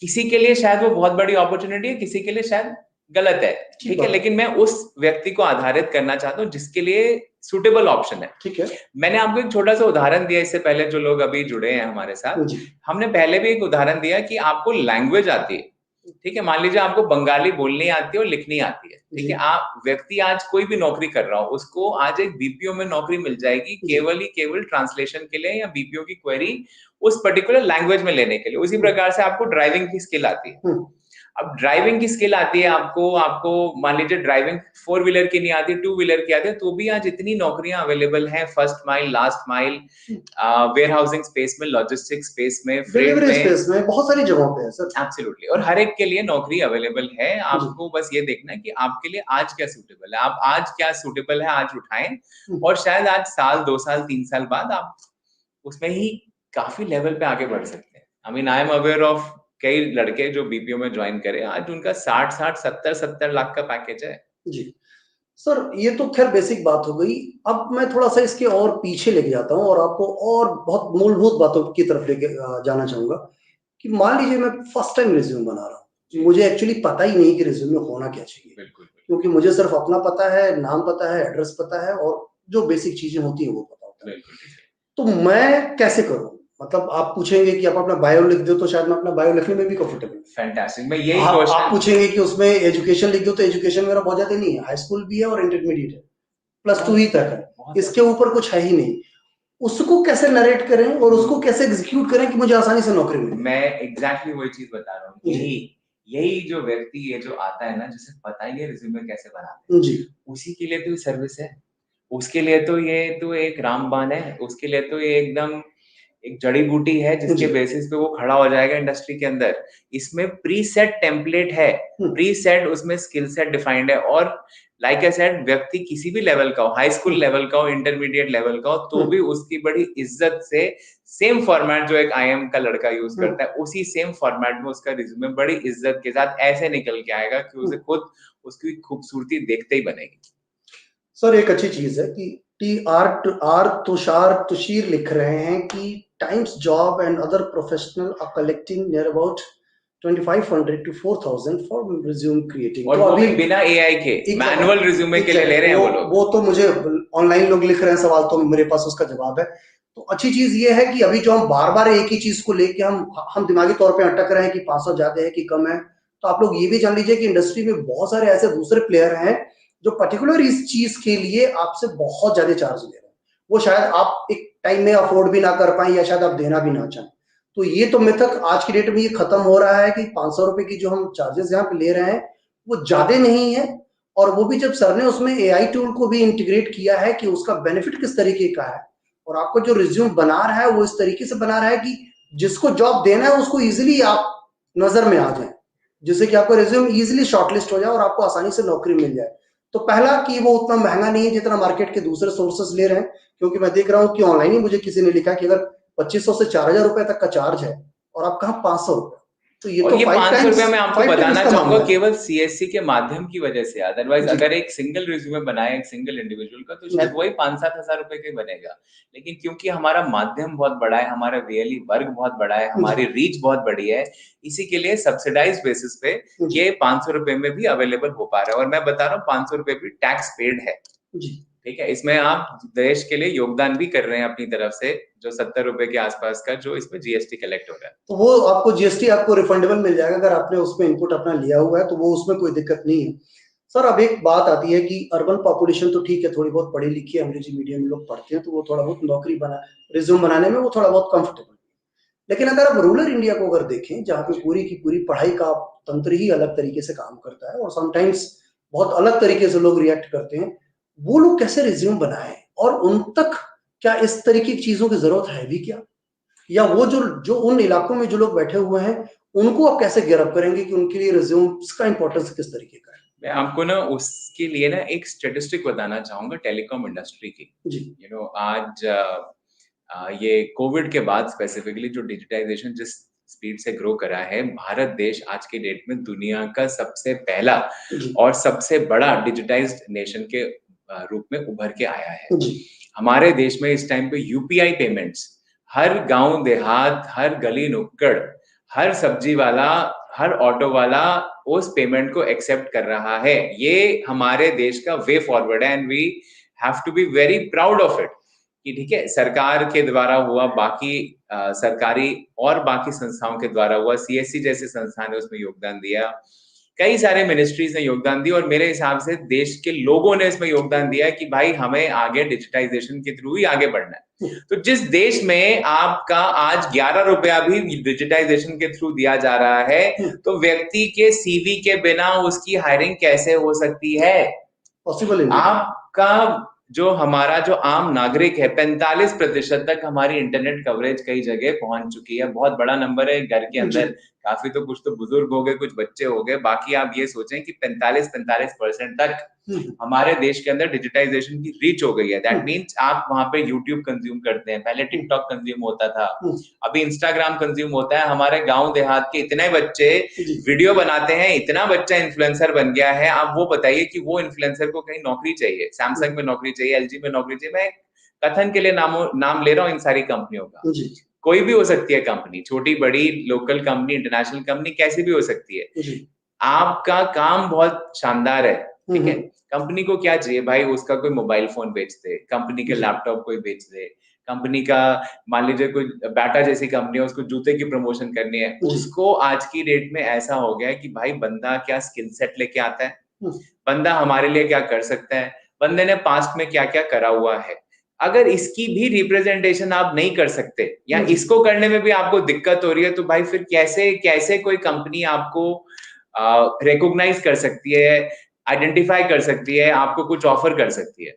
किसी के लिए शायद वो बहुत बड़ी अपॉर्चुनिटी है, किसी के लिए शायद गलत है, ठीक है, लेकिन मैं उस व्यक्ति को आधारित करना चाहता हूँ जिसके लिए सुटेबल ऑप्शन है, ठीक है। मैंने आपको एक छोटा सा उदाहरण दिया इससे पहले, जो लोग अभी जुड़े हैं हमारे साथ, हमने पहले भी एक उदाहरण दिया कि आपको लैंग्वेज आती है, ठीक है, मान लीजिए आपको बंगाली बोलनी आती है और लिखनी आती है, ठीक है। आप व्यक्ति आज कोई भी नौकरी कर रहा हो, उसको आज एक बीपीओ में नौकरी मिल जाएगी केवल ट्रांसलेशन के लिए या बीपीओ की क्वेरी उस पर्टिकुलर लैंग्वेज में लेने के लिए। उसी प्रकार से आपको ड्राइविंग की स्किल आती है। अब ड्राइविंग की स्किल आती है आपको मान लीजिए ड्राइविंग 4 व्हीलर की नहीं आती, 2 व्हीलर की आती है, तो भी आज इतनी नौकरियां अवेलेबल हैं, first mile, last mile, warehousing space में, लॉजिस्टिक्स स्पेस में, फ्रेट में, बहुत सारी जगहों पे है सर। एब्सोल्युटली, और हर एक के लिए नौकरी अवेलेबल है। आपको बस ये देखना है कि आपके लिए आज क्या सूटेबल है, आप आज क्या सूटेबल है आज उठाएं, और शायद आज साल, 2 साल, 3 साल बाद आप उसमें ही काफी लेवल पे आगे बढ़ सकते हैं। I mean, I am aware of कई लड़के जो बीपीओ में ज्वाइन करे, आज उनका 60 70 लाख का पैकेज है। जी सर, ये तो खैर बेसिक बात हो गई। अब मैं थोड़ा सा इसके और पीछे लेके जाता हूँ और आपको और बहुत मूलभूत बातों की तरफ लेके जाना चाहूंगा कि मान लीजिए मैं फर्स्ट टाइम रिज्यूम बना रहा हूँ, मुझे एक्चुअली पता ही नहीं कि रिज्यूम में होना क्या चाहिए। बिल्कुल, क्योंकि मुझे सिर्फ अपना पता है, नाम पता है, एड्रेस पता है, और जो बेसिक चीजें होती हैं वो पता होता है। तो मैं कैसे करूँ? मतलब आप पूछेंगे कि आप अपना बायो लिख दो, तो शायद मैं अपना बायो लिखने में भी कंफर्टेबल। फैंटास्टिक। मैं यही क्वेश्चन, आप पूछेंगे कि उसमें एजुकेशन लिख दो, तो एजुकेशन मेरा बहुत ज्यादा नहीं है, हाई स्कूल भी है और इंटरमीडिएट है, +2 ही तक है, इसके ऊपर कुछ है ही नहीं। उसको कैसे नरेट करें और उसको कैसे एग्जीक्यूट करें कि मुझे आसानी से नौकरी मिले? मैं एग्जैक्टली वही चीज बता रहा हूँ। यही जो व्यक्ति ये जो आता है ना, जिसे पता ही है रिज्यूमे कैसे बनाते हैं, उसी के लिए तो सर्विस है, उसके लिए तो ये तो एक रामबाण है, उसके लिए तो ये एकदम एक जड़ी बूटी है जिसके बेसिस पे वो खड़ा हो जाएगा इंडस्ट्री के अंदर। इसमें प्री सेट टेम्पलेट है, प्री सेट उसमें स्किल सेट डिफाइंड है, और लाइक आई सेड, व्यक्ति किसी भी लेवल का हो, हाई स्कूल लेवल का हो, इंटरमीडिएट लेवल का हो, तो भी उसकी बड़ी इज्जत से सेम फॉर्मेट जो एक आईएम का लड़का यूज करता है, उसी सेम फॉर्मेट में उसका रिज्यूमे बड़ी इज्जत के साथ ऐसे निकल के आएगा कि उसे खुद उसकी खूबसूरती देखते ही बनेगी। सर, एक अच्छी चीज है कि तुषार तुशीर लिख रहे हैं कि Times Job and other professional are collecting near about 2500 to 4000 for resume creating. और वो भी बिना AI के मैनुअल रिज्यूमे के लिए ले रहे हैं वो लोग। वो तो मुझे ऑनलाइन लोग लिख रहे हैं सवाल, तो मेरे पास उसका जवाब है। तो अच्छी चीज ये है कि अभी जो हम बार बार एक ही चीज को लेके हम दिमागी तौर पे अटक रहे हैं कि 500 ज्यादा है कि कम है, तो आप लोग ये भी जान लीजिए कि इंडस्ट्री में बहुत सारे ऐसे दूसरे प्लेयर हैं जो पर्टिकुलर इस चीज के लिए आपसे बहुत ज्यादा चार्ज ले रहे हैं। वो शायद आप एक टाइम में अफोर्ड भी ना कर पाए या शायद आप देना भी ना चाहें। तो ये तो मिथक आज की डेट में ये खत्म हो रहा है कि 500 रुपए की जो हम चार्जेस यहाँ पे ले रहे हैं वो ज्यादा नहीं है, और वो भी जब सर ने उसमें AI टूल को भी इंटीग्रेट किया है कि उसका बेनिफिट किस तरीके का है, और आपको जो रिज्यूम बना रहा है वो इस तरीके से बना रहा है कि जिसको जॉब देना है उसको इजीली आप नजर में आ जाए, जिससे कि आपका रिज्यूम इजीली शॉर्टलिस्ट हो जाए और आपको आसानी से नौकरी मिल जाए। तो पहला कि वो उतना महंगा नहीं है जितना मार्केट के दूसरे सोर्सेस ले रहे हैं, क्योंकि मैं देख रहा हूँ कि ऑनलाइन ही मुझे किसी ने लिखा कि अगर 2500 से 4000 रुपए तक का चार्ज है और आप कहाँ 500 रुपए, तो ये तो 500 रुपए मैं आपको बताना चाहूंगा केवल CSC के माध्यम की वजह से। अदरवाइज अगर एक सिंगल रिज्यूमे बनाए एक सिंगल इंडिविजुअल का तो शायद वही 5-7 हजार रुपए का बनेगा, लेकिन क्योंकि हमारा माध्यम बहुत बड़ा है, हमारा VLE वर्ग बहुत बड़ा है, हमारी रीच बहुत बड़ी है, इसी के लिए सब्सिडाइज बेसिस पे ये 500 रुपए में भी अवेलेबल हो पा रहा है। और मैं बता रहा हूँ 500 रुपए भी टैक्स पेड है, ठीक है। इसमें आप देश के लिए योगदान भी कर रहे हैं अपनी तरफ से, जो 70 रुपए के आसपास का जो इसमें GST कलेक्ट हो रहा है, तो वो आपको GST आपको रिफंडेबल मिल जाएगा अगर आपने उसमें इनपुट अपना लिया हुआ है, तो वो उसमें कोई दिक्कत नहीं है। सर अब एक बात आती है कि अर्बन पॉपुलेशन तो ठीक है, थोड़ी बहुत पढ़ी लिखी अंग्रेजी मीडियम में लोग पढ़ते हैं, तो वो थोड़ा बहुत नौकरी रिज्यूम बनाने में वो थोड़ा बहुत कंफर्टेबल, लेकिन अगर आप रूरल इंडिया को अगर देखें जहाँ पे पूरी की पूरी पढ़ाई का तंत्र ही अलग तरीके से काम करता है और समटाइम्स बहुत अलग तरीके से लोग रिएक्ट करते हैं, वो लोग कैसे रिज्यूम बनाएं और उन तक क्या इस तरीके की चीजों की जरूरत है भी क्या, या वो जो उन इलाकों में जो लोग बैठे हुए हैं उनको आप कैसे गिरफ्त करेंगे कि उनके लिए रिज्यूम्स का इंपॉर्टेंस किस तरीके का है? मैं आपको ना उसके लिए ना एक स्टैटिस्टिक बताना चाहूंगा टेलीकॉम इंडस्ट्री की जी। आज ये कोविड के बाद स्पेसिफिकली जो डिजिटाइजेशन जिस स्पीड से ग्रो करा है, भारत देश आज के डेट में दुनिया का सबसे पहला और सबसे बड़ा डिजिटाइज्ड नेशन के रूप में उभर के आया है। हमारे देश में इस टाइम पे UPI पेमेंट्स हर गांव देहात, हर गली नुक्कड़, हर सब्जी वाला, हर ऑटो वाला उस पेमेंट को एक्सेप्ट कर रहा है। ये हमारे देश का वे फॉरवर्ड है and we have to be very proud of it कि ठीक है, सरकार के द्वारा हुआ, बाकी सरकारी और बाकी संस्थाओं के द्वारा हुआ, CSC जैसे संस्था ने उसमें योगदान दिया, कई सारे मिनिस्ट्रीज ने योगदान दिया और मेरे हिसाब से देश के लोगों ने इसमें योगदान दिया है कि भाई हमें आगे डिजिटाइजेशन के थ्रू ही आगे बढ़ना है। तो जिस देश में आपका आज 11 रुपया भी डिजिटाइजेशन के थ्रू दिया जा रहा है, तो व्यक्ति के CV के बिना उसकी हायरिंग कैसे हो सकती है? पॉसिबल नहीं। आपका जो हमारा जो आम नागरिक है 45% तक हमारी इंटरनेट कवरेज कई जगह पहुंच चुकी है। बहुत बड़ा नंबर है। घर के अंदर काफी तो कुछ तो बुजुर्ग हो गए, कुछ बच्चे हो गए, बाकी आप ये सोचें कि 45% तक हमारे देश के अंदर डिजिटाइजेशन की रीच हो गई है। दैट मीन्स आप वहां पे यूट्यूब कंज्यूम करते हैं, पहले टिकटॉक कंज्यूम होता था, अभी इंस्टाग्राम कंज्यूम होता है। हमारे गांव देहात के इतने बच्चे वीडियो बनाते हैं, इतना बच्चा इन्फ्लुएंसर बन गया है। आप वो बताइए कि वो इन्फ्लुएंसर को कहीं नौकरी चाहिए, सैमसंग में नौकरी चाहिए, LG में नौकरी चाहिए, मैं कथन के लिए नाम ले रहा हूँ इन सारी कंपनियों का, कोई भी हो सकती है कंपनी, छोटी बड़ी, लोकल कंपनी, इंटरनेशनल कंपनी, कैसी भी हो सकती है। आपका काम बहुत शानदार है, ठीक है, कंपनी को क्या चाहिए भाई, उसका कोई मोबाइल फोन बेच दे, कंपनी के लैपटॉप कोई बेच दे, कंपनी का मान लीजिए कोई बाटा जैसी कंपनी है, उसको जूते की प्रमोशन करनी है, उसको आज की डेट में ऐसा हो गया है कि भाई बंदा क्या स्किल सेट लेके आता है, बंदा हमारे लिए क्या कर सकता है, बंदे ने पास्ट में क्या क्या करा हुआ है। अगर इसकी भी रिप्रेजेंटेशन आप नहीं कर सकते या इसको करने में भी आपको दिक्कत हो रही है, तो भाई फिर कैसे कोई कंपनी आपको रिकॉग्नाइज कर सकती है, आइडेंटिफाई कर सकती है, आपको कुछ ऑफर कर सकती है?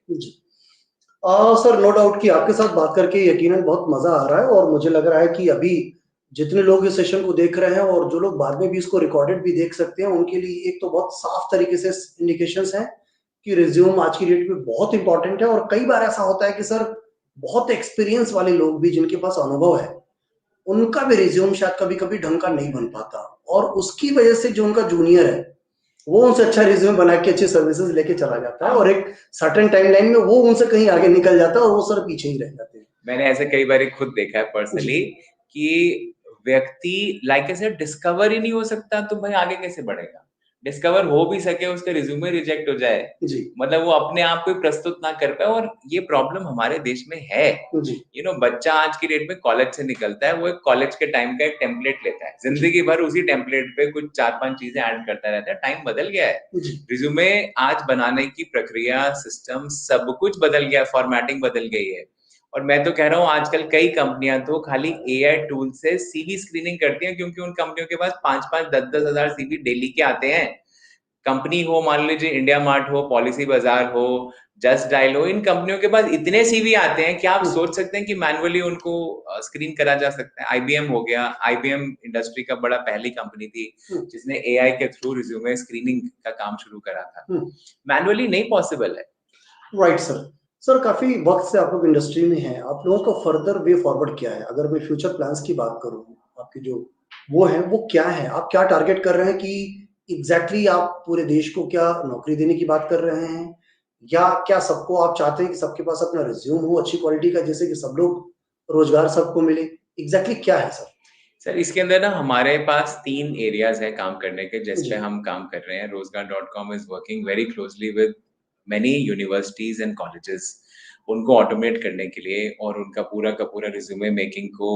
सर नो डाउट कि आपके साथ बात करके यकीनन बहुत मजा आ रहा है, और मुझे लग रहा है कि अभी जितने लोग इस सेशन को देख रहे हैं और जो लोग बाद में भी इसको रिकॉर्डेड भी देख सकते हैं, उनके लिए एक तो बहुत साफ तरीके से इंडिकेशंस हैं कि रिज्यूम आज की डेट में बहुत इंपॉर्टेंट है। और कई बार ऐसा होता है कि सर बहुत एक्सपीरियंस वाले लोग भी जिनके पास अनुभव है, उनका भी रिज्यूम शायद कभी कभी ढंग का नहीं बन पाता, और उसकी वजह से जो उनका जूनियर है वो उनसे अच्छा रिज्यूम बना के अच्छी सर्विसेज लेके चला जाता है, और एक सर्टेन टाइमलाइन में वो उनसे कहीं आगे निकल जाता है और वो सर पीछे ही रह जाते हैं। मैंने ऐसे कई बार खुद देखा है पर्सनली कि व्यक्ति लाइक ऐसे डिस्कवर ही नहीं हो सकता, तो भाई आगे कैसे बढ़ेगा? डिस्कवर हो भी सके, उसका रिज्यूमे रिजेक्ट हो जाए, जी मतलब वो अपने आप को प्रस्तुत ना कर पाए, और ये प्रॉब्लम हमारे देश में है। जी बच्चा आज की डेट में कॉलेज से निकलता है, वो एक कॉलेज के टाइम का एक टेम्पलेट लेता है, जिंदगी भर उसी टेम्पलेट पे कुछ 4-5 चीजें ऐड करता रहता है। टाइम बदल गया है, जी रिज्यूमे आज बनाने की प्रक्रिया, सिस्टम, सब कुछ बदल गया, फॉर्मेटिंग बदल गई है। और मैं तो कह रहा हूँ आजकल कई कंपनियां तो खाली एआई टूल से सीवी स्क्रीनिंग करती हैं, क्योंकि उन कंपनियों के पास 5-5, 10-10 हजार सीवी डेली के आते हैं। कंपनी हो, मान लीजिए इंडिया मार्ट हो, पॉलिसी बाजार हो, जस्ट डायल हो, इन कंपनियों के पास इतने सीवी आते हैं कि आप सोच सकते हैं कि मैनुअली उनको स्क्रीन करा जा सकता है। आईबीएम हो गया, आईबीएम इंडस्ट्री का बड़ा पहली कंपनी थी जिसने एआई के थ्रू रिज्यूमे स्क्रीनिंग का काम शुरू करा था। मैनुअली नहीं पॉसिबल है। राइट सर, काफी वक्त से आप लोग इंडस्ट्री में हैं, आप लोगों का फर्दर वे फॉरवर्ड क्या है? अगर मैं फ्यूचर प्लान्स की बात करूं, आपकी जो वो है वो क्या है? आप क्या टारगेट कर रहे हैं कि एग्जैक्टली आप पूरे देश को क्या नौकरी देने की बात कर रहे हैं, या क्या सबको आप चाहते हैं कि सबके पास अपना रिज्यूम हो अच्छी क्वालिटी का, जैसे कि सब लोग रोजगार सबको मिले? एग्जैक्टली क्या है सर, इसके अंदर ना हमारे पास 3 एरियाज है काम करने के, जिस जी। पे हम काम कर रहे हैं। रोजगार.com is working very closely with many universities and colleges, उनको ऑटोमेट करने के लिए और उनका पूरा का पूरा रिज्यूमे मेकिंग को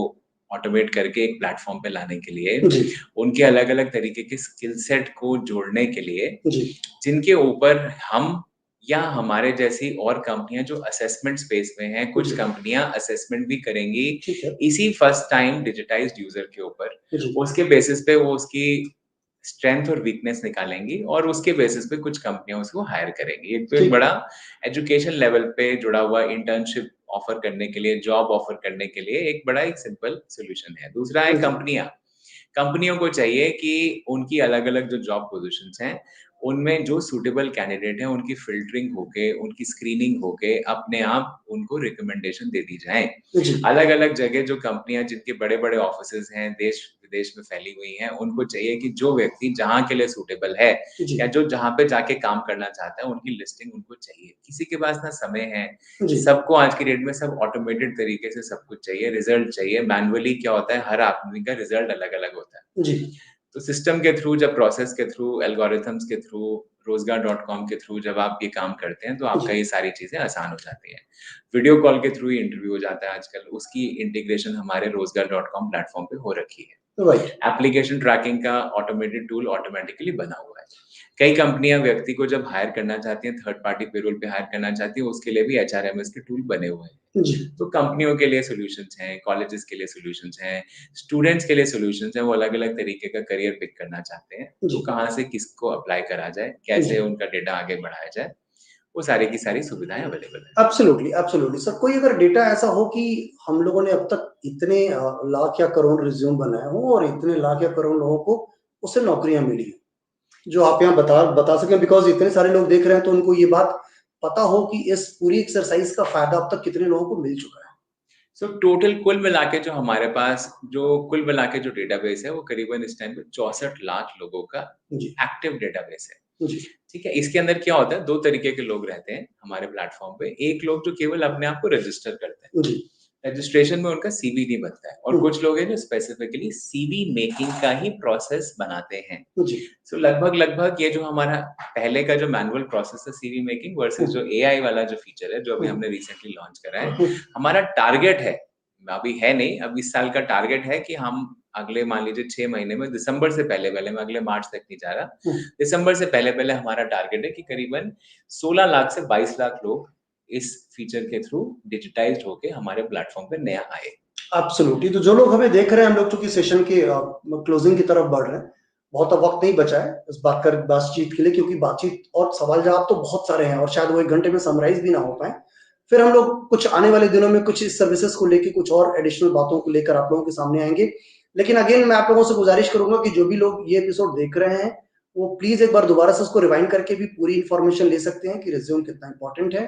ऑटोमेट करके एक प्लेटफॉर्म पे लाने के लिए, जी उनके अलग अलग तरीके के स्किल सेट को जोड़ने के लिए, जी जिनके ऊपर हम या हमारे जैसी और कंपनियां जो असेसमेंट स्पेस में हैं, कुछ जी। कंपनियां असेसमेंट भी करेंगी ठीक है इसी फर्स्ट टाइम डिजिटाइज्ड यूजर के ऊपर। जी उसके बेसिस पे वो उसकी स्ट्रेंथ और वीकनेस निकालेंगी और उसके बेसिस पे कुछ कंपनियां उसको हायर करेंगी। एक तो एक ठीक। बड़ा एजुकेशन लेवल पे जुड़ा हुआ इंटर्नशिप ऑफर करने के लिए, जॉब ऑफर करने के लिए एक बड़ा एक सिंपल सोल्यूशन है। दूसरा है कंपनियों को चाहिए कि उनकी अलग-अलग जो जॉब पोजीशंस हैं, उनमें जो सूटेबल कैंडिडेट हैं, उनकी फ़िल्टरिंग होके, उनकी स्क्रीनिंग होके अपने आप उनको रिकमेंडेशन दे दी जाए। जी अलग-अलग जगह जो कंपनियाँ जिनके बड़े-बड़े ऑफिसेज़ हैं, देश-विदेश में फैली हुई हैं, उनको चाहिए कि जो व्यक्ति जहाँ के लिए सूटेबल है जी या जो जहाँ पे जाके काम करना चाहता है, उनकी लिस्टिंग उनको चाहिए। किसी के पास ना समय है, जी सबको आज की डेट में सब ऑटोमेटेड तरीके से सब कुछ चाहिए, रिजल्ट चाहिए। मैनुअली क्या होता है, हर आदमी का रिजल्ट अलग-अलग होता है। जी तो सिस्टम के थ्रू, जब प्रोसेस के थ्रू, एल्गोरिथम्स के थ्रू, रोजगार.com के थ्रू जब आप ये काम करते हैं, तो आपका ये सारी चीज़ें आसान हो जाती हैं। वीडियो कॉल के थ्रू ही इंटरव्यू हो जाता है आजकल, उसकी इंटीग्रेशन हमारे रोजगार.com प्लेटफ़ॉर्म पे हो रखी है। राइट एप्लीकेशन ट्रैकिंग का ऑटोमेटेड टूल ऑटोमैटिकली बना हुआ है। कई कंपनियां व्यक्ति को जब हायर करना चाहती हैं, थर्ड पार्टी पेरोल पे हायर करना चाहती हैं, उसके लिए भी एचआरएमएस के टूल बने हुए हैं। जी तो कंपनियों के लिए सॉल्यूशंस हैं, कॉलेजेस के लिए सॉल्यूशंस हैं, स्टूडेंट्स के लिए सॉल्यूशंस हैं, वो अलग-अलग तरीके का करियर पिक करना चाहते हैं। तो जी कहाँ से किसको अप्लाई करा जाए, कैसे जी उनका डेटा आगे बढ़ाया जाए, वो सारी की सारी सुविधाएं अवेलेबल हैं। एब्सोल्युटली एब्सोल्युटली सर, कोई अगर डेटा ऐसा हो कि हम लोगों ने अब तक इतने लाख या करोड़ रिज्यूम बनाए हों और इतने लाख या करोड़ लोगों को उससे नौकरियां मिली हैं, जो आप यहाँ बता सकें, बिकॉज इतने सारे लोग देख रहे हैं तो उनको ये बात पता हो कि इस पूरी एक्सरसाइज का फायदा अब तक कितने लोगों को मिल चुका है। सो टोटल कुल मिला के जो हमारे पास जो डेटाबेस है, वो करीबन इस टाइम पे 64 लाख लोगों का जी एक्टिव डेटाबेस है। जी ठीक है, इसके अंदर क्या होता है, 2 तरीके के लोग रहते हैं हमारे प्लेटफ़ॉर्म पे। एक लोग जो केवल अपने आप को रजिस्टर करते हैं। जी रजिस्ट्रेशन में उनका सीवी नहीं बनता है, और कुछ लोग हैं जो स्पेसिफिकली सीवी मेकिंग का ही प्रोसेस बनाते हैं। जी सो लगभग ये जो हमारा पहले का जो मैनुअल प्रोसेस है सीवी मेकिंग वर्सेस जो एआई वाला जो फीचर है, जो अभी हमने रिसेंटली लॉन्च करा है, हमारा टारगेट है, अभी है नहीं, अब इस साल का टारगेट है कि हम अगले मान लीजिए 6 महीने में, दिसंबर से पहले-पहले, मैं अगले मार्च तक नहीं जा रहा, दिसंबर से पहले-पहले हमारा टारगेट है कि करीबन 16 लाख से 22 लाख लोग इस फीचर के थ्रू डिजिटाइज्ड होके हमारे प्लेटफॉर्म पे नया आए। एब्सोल्युटली। तो जो लोग हमें देख रहे हैं, हम लोग चूंकि सेशन के क्लोजिंग की तरफ बढ़ रहे हैं, बहुत अब वक्त नहीं बचा है इस बातचीत के लिए, क्योंकि बातचीत और सवाल जवाब तो बहुत सारे हैं और शायद वो 1 घंटे में समराइज भी ना हो पाए। फिर हम लोग कुछ आने वाले दिनों में कुछ इस सर्विसेज को लेके कुछ और एडिशनल बातों को लेकर आप लोगों के सामने आएंगे। लेकिन अगेन मैं आप लोगों से गुजारिश करूंगा कि जो भी लोग ये एपिसोड देख रहे हैं, वो प्लीज एक बार दोबारा से उसको रिवाइंड करके भी पूरी इंफॉर्मेशन ले सकते हैं कि रिज्यूम कितना इंपॉर्टेंट है,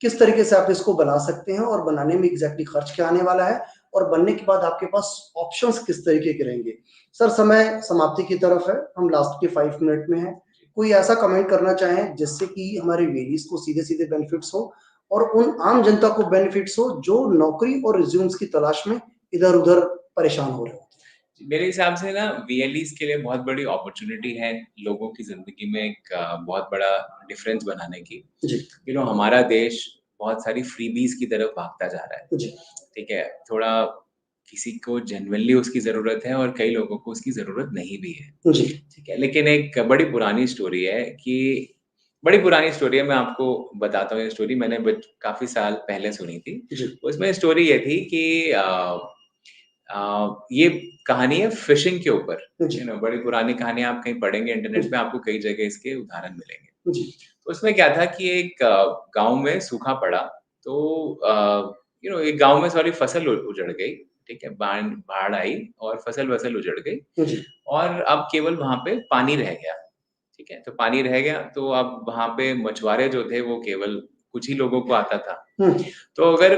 किस तरीके से आप इसको बना सकते हैं और बनाने में एग्जैक्टली खर्च क्या आने वाला है, और बनने के बाद आपके पास ऑप्शंस किस तरीके के रहेंगे। सर, समय समाप्ति की तरफ है, हम लास्ट के 5 मिनट में हैं। कोई ऐसा कमेंट करना चाहें जिससे कि हमारे वेरीज को सीधे सीधे बेनिफिट्स हो और उन आम जनता को बेनिफिट्स हो जो नौकरी और रिज्यूम्स की तलाश में इधर उधर परेशान हो रहे हो। मेरे हिसाब से ना VLEs के लिए बहुत बड़ी अपॉर्चुनिटी है लोगों की जिंदगी में एक बहुत बड़ा डिफरेंस बनाने की। जी हमारा देश बहुत सारी फ्रीबीज की तरफ भागता जा रहा है। जी ठीक है, थोड़ा किसी को जेन्युइनली उसकी जरूरत है और कई लोगों को उसकी जरूरत नहीं भी है। जी ठीक है, लेकिन एक बड़ी पुरानी स्टोरी है मैं आपको बताता हूँ। ये स्टोरी मैंने काफी साल पहले सुनी थी। जी उसमें स्टोरी ये थी कि ये कहानी है फिशिंग के ऊपर। जी बड़ी पुरानी कहानी, आप कहीं पढ़ेंगे इंटरनेट जी पे, आपको कई जगह इसके उदाहरण मिलेंगे। जी तो उसमें क्या था कि एक गांव में सूखा पड़ा, तो एक गांव में सारी फसल उजड़ गई। ठीक है, बाढ़ आई और फसल उजड़ गई जी और अब केवल वहां पे पानी रह गया। ठीक है, तो पानी रह गया तो अब वहां पे मछुआरे जो थे वो केवल कुछ ही लोगों को आता था। तो अगर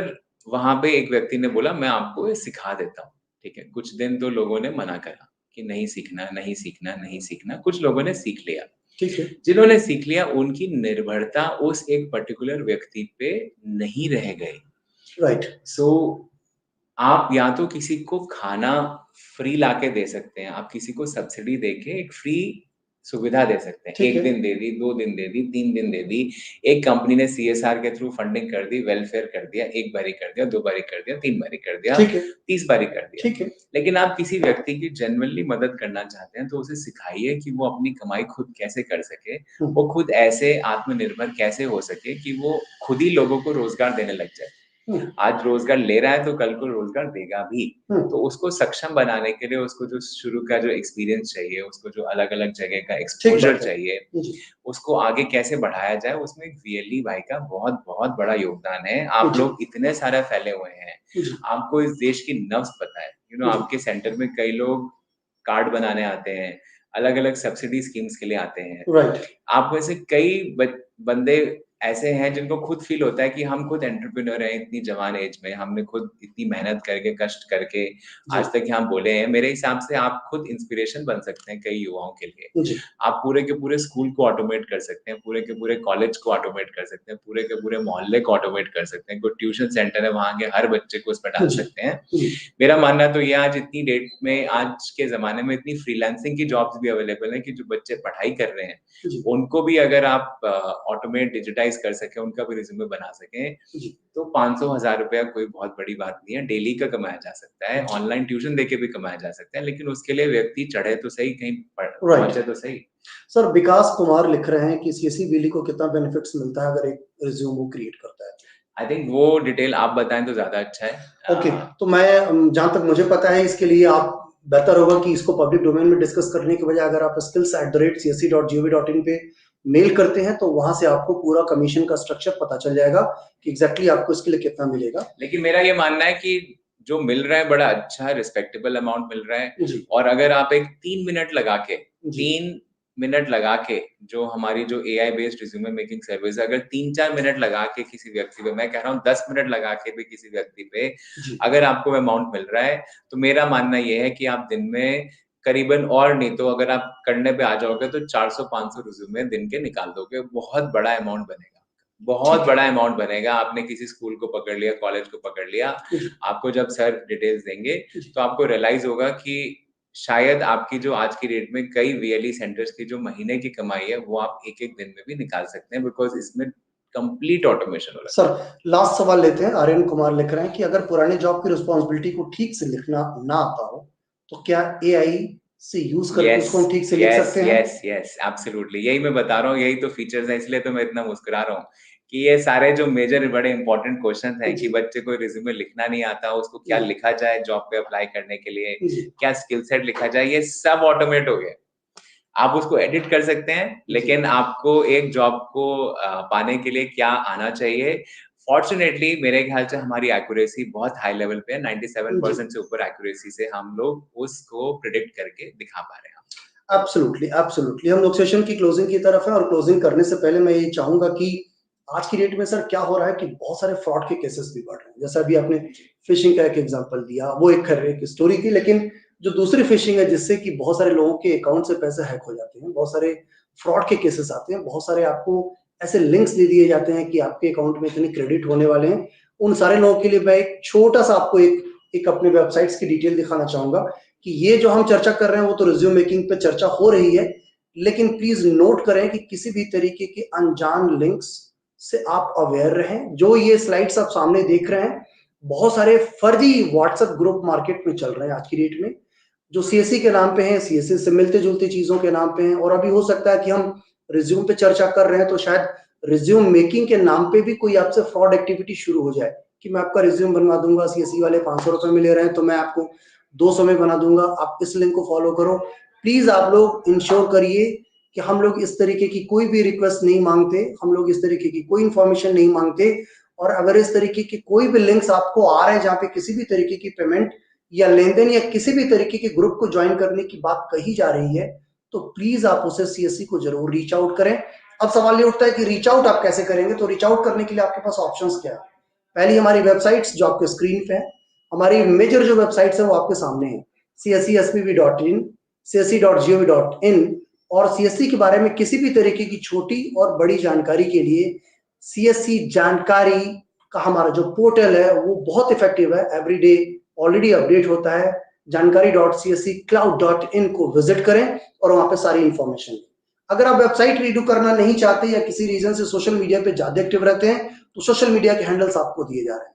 वहां पे एक व्यक्ति ने बोला मैं आपको ये सिखा देता हूँ। ठीक है, कुछ दिन तो लोगों ने मना करा कि नहीं सीखना नहीं सीखना नहीं सीखना। कुछ लोगों ने सीख लिया। ठीक है। जिन्होंने सीख लिया उनकी निर्भरता उस एक पर्टिकुलर व्यक्ति पे नहीं रह गई। राइट। सो आप या तो किसी को खाना फ्री लाके दे सकते हैं, आप किसी को सब्सिडी देके एक फ्री सुविधा दे सकते हैं। ठीक 1 है। दिन दे दी, 2 दिन दे दी, 3 दिन दे दी। एक कंपनी ने CSR के थ्रू फंडिंग कर दी, वेलफेयर कर दिया, 1 बारी कर दिया, 2 बारी कर दिया, 3 बारी कर दिया, ठीक है। 30 बारी कर दिया। ठीक है। लेकिन आप किसी व्यक्ति की जेन्युइनली मदद करना चाहते हैं तो उसे सिखाइए कि वो अपनी कमाई खुद कैसे कर सके, वो खुद ऐसे आत्मनिर्भर कैसे हो सके कि वो खुद ही लोगों को रोजगार देने लग जाए। आज रोजगार ले रहा है तो कल को रोजगार देगा भी। तो उसको सक्षम बनाने के लिए उसको जो शुरू का जो एक्सपीरियंस चाहिए, उसको जो अलग-अलग जगह का एक्सपोज़र चाहिए, उसको आगे कैसे बढ़ाया जाए, उसमें VLE भाई का बहुत-बहुत बड़ा योगदान है। आप लोग इतने सारे फैले हुए हैं, आपको इस देश की नब्ज़ पता है। आपके सेंटर में कई लोग कार्ड बनाने आते हैं, अलग-अलग सब्सिडी स्कीम्स के लिए आते हैं। राइट। आप में से कई बंदे ऐसे हैं जिनको खुद फील होता है कि हम खुद एंटरप्रेन्योर हैं इतनी जवान एज में, हमने खुद इतनी मेहनत करके, कष्ट करके आज तक यहाँ बोले हैं। मेरे हिसाब से आप खुद इंस्पिरेशन बन सकते हैं कई युवाओं के लिए। आप पूरे के पूरे स्कूल को ऑटोमेट कर सकते हैं, पूरे के पूरे कॉलेज को ऑटोमेट कर सकते हैं, पूरे के पूरे मोहल्ले को ऑटोमेट कर सकते हैं। कोई ट्यूशन सेंटर है, वहाँ के हर बच्चे को उसमें डाल सकते हैं। मेरा मानना तो ये आज इतनी डेट में, आज के ज़माने में इतनी फ्रीलांसिंग की जॉब्स भी अवेलेबल हैं कि जो बच्चे पढ़ाई कर रहे हैं, उनको भी अगर आप ऑटोमेट, डिजिटाइज़ कर सकें, उनका भी रिज़्यूमे बना सकें, तो 500-1000 रुपया कोई बहुत बड़ी बात नहीं है। डेली का कमाया जा सकता है, ऑनलाइन ट्यूशन देके भी कमाया जा सकता है, लेकिन उसके लिए व्यक्ति चढ़े तो सही, कहीं पहुँचे तो सही। सर, विकास कुमार लिख रहे हैं कि CSE VLE को कितना बेनिफिट्स मिलता है अगर एक रिज्यूम वो क्रिएट करता है? आई थिंक वो डिटेल आप बताएं तो ज्यादा अच्छा है। ओके, तो मैं जहां तक मुझे पता है इसके लिए आप बेहतर होगा कि इसको पब्लिक डोमेन में डिस्कस करने के बजाय अगर आप skills@csc.gov.in पे मेल करते हैं तो वहां से आपको पूरा कमीशन का स्ट्रक्चर पता चल जाएगा कि एग्जैक्टली आपको इसके लिए कितना मिलेगा। लेकिन मेरा ये मानना है कि जो मिल रहा है बड़ा अच्छा रिस्पेक्टेबल अमाउंट मिल रहा है, और अगर आप एक 3 मिनट लगा के जो हमारी जो AI based resume making service है, अगर 3-4 मिनट लगा के किसी व्यक्ति पे, मैं कह रहा हूँ 10 मिनट लगा के भी किसी व्यक्ति पे अगर आपको अमाउंट मिल रहा है, तो मेरा मानना ये है कि आप दिन में करीबन, और नहीं तो अगर आप करने पे आ जाओगे तो 400-500 रिज्यूमे दिन के निकाल दोगे। बहुत बड़ा अमाउंट बनेगा, बहुत बड़ा अमाउंट बनेगा। आपने किसी स्कूल को पकड़ लिया, कॉलेज को पकड़ लिया, आपको जब सर डिटेल्स देंगे तो आपको रियलाइज होगा कि शायद आपकी जो आज की डेट में कई VLE सेंटर्स की जो महीने की कमाई है वो आप एक-एक दिन में भी निकाल सकते हैं, बिकॉज़ इसमें कंप्लीट ऑटोमेशन हो रहा है। सर, लास्ट सवाल लेते हैं। आर्यन कुमार लिख रहे हैं कि अगर पुराने जॉब की रिस्पांसिबिलिटी को ठीक से लिखना ना आता हो तो क्या AI से यूज करके उसको हम ठीक से लिख सकते हैं? Yes, absolutely. यही मैं बता रहा हूँ, यही तो फीचर्स हैं, इसलिए तो मैं इतना मुस्कुरा रहा हूँ कि ये सारे जो मेजर बड़े इंपॉर्टेंट क्वेश्चंस हैं कि बच्चे को रिज्यूमे लिखना नहीं आता, उसको क्या लिखा जाए जॉब पे अप्लाई करने के लिए, क्या स्किल सेट लिखा जाए, ये सब ऑटोमेट हो गए। आप उसको एडिट कर सकते हैं, लेकिन आपको एक जॉब को पाने के लिए क्या आना चाहिए, फॉर्चुनेटली मेरे ख्याल से हमारी एक्यूरेसी बहुत हाई लेवल पे है। 97% से ऊपर एक्यूरेसी से हम लोग उसको प्रेडिक्ट करके दिखा पा रहे हैं। एब्सोल्युटली। हम लोग सेशन की क्लोजिंग की तरफ है, और क्लोजिंग करने से पहले मैं ये चाहूंगा कि आज की डेट में सर क्या हो रहा है कि बहुत सारे फ्रॉड के केसेस भी बढ़ रहे हैं। जैसा अभी आपने फिशिंग का एक एग्जांपल दिया, वो एक स्टोरी थी, लेकिन जो दूसरी फिशिंग है जिससे कि बहुत सारे लोगों के अकाउंट से पैसे हैक हो जाते हैं, बहुत सारे फ्रॉड के केसेस आते हैं, बहुत सारे आपको ऐसे लिंक्स दे दिए जाते हैं कि आपके अकाउंट में इतने क्रेडिट होने वाले हैं। उन सारे लोगों के लिए मैं एक छोटा सा आपको एक अपने वेबसाइट्स की डिटेल दिखाना चाहूंगा कि ये जो हम चर्चा कर रहे हैं वो तो रिज्यूम मेकिंग पे चर्चा हो रही है, लेकिन प्लीज नोट करें कि किसी भी तरीके के अनजान लिंक्स से आप अवेयर रहें। जो ये स्लाइड्स आप सामने देख रहे हैं, बहुत सारे फर्जी व्हाट्सएप ग्रुप मार्केट में चल रहे हैं आज की डेट में, जो सीएससी के नाम पे हैं, सीएससी से मिलते जुलते चीजों के नाम पे हैं। और अभी हो सकता है कि हम रिज्यूम पे चर्चा कर रहे हैं तो शायद रिज्यूम मेकिंग के नाम पे भी कोई आपसे फ्रॉड एक्टिविटी शुरू हो जाए कि मैं आपका रिज्यूम बनवा दूंगा, सीएससी वाले 500 रुपए में ले रहे हैं तो मैं आपको 200 में बना दूंगा, आप इस लिंक को फॉलो करो। प्लीज आप लोग इंश्योर करिए कि हम लोग इस तरीके की कोई भी रिक्वेस्ट नहीं मांगते, हम लोग इस तरीके की कोई इंफॉर्मेशन नहीं मांगते। और अगर इस तरीके की कोई भी लिंक्स आपको आ रहे हैं जहां पे किसी भी तरीके की पेमेंट या लेन देन या किसी भी तरीके के ग्रुप को ज्वाइन करने की बात कही जा रही है, तो प्लीज आप उसे सीएससी को जरूर रीच आउट करें। अब सवाल ये उठता है कि रीच आउट आप कैसे करेंगे, तो रीच आउट करने के लिए आपके पास ऑप्शंस क्या है। पहली हमारी वेबसाइट्स जो आपके स्क्रीन पे है, हमारी मेजर जो वेबसाइट्स है वो आपके सामने है, cscspv.in, csc.gov.in। और सीएससी के बारे में किसी भी तरीके की छोटी और बड़ी जानकारी के लिए सीएससी जानकारी का हमारा जो पोर्टल है वो बहुत इफेक्टिव है, एवरीडे ऑलरेडी अपडेट होता है। जानकारी.csccloud.in को विजिट करें और वहां पे सारी इंफॉर्मेशन। अगर आप वेबसाइट रीडू करना नहीं चाहते या किसी रीजन से सोशल मीडिया पे ज्यादा एक्टिव रहते हैं तो सोशल मीडिया के हैंडल्स आपको दिए जा रहे हैं।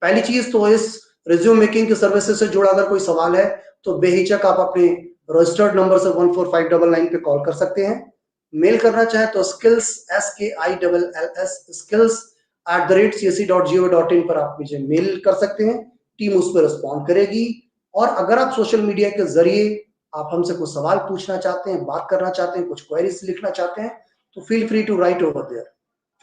पहली चीज तो इस रिज्यूम मेकिंग के सर्विसेज से जुड़ा अगर कोई सवाल है तो बेहिचक आप अपने रजिस्टर्ड नंबर से 14599 पे कॉल कर सकते हैं। मेल करना चाहे तो skills skills@csc.gov.in पर आप मुझे मेल कर सकते हैं, टीम उस पर रिस्पॉन्ड करेगी। और अगर आप सोशल मीडिया के जरिए आप हमसे कुछ सवाल पूछना चाहते हैं, बात करना चाहते हैं, कुछ क्वेरीज लिखना चाहते हैं तो feel free to write over there.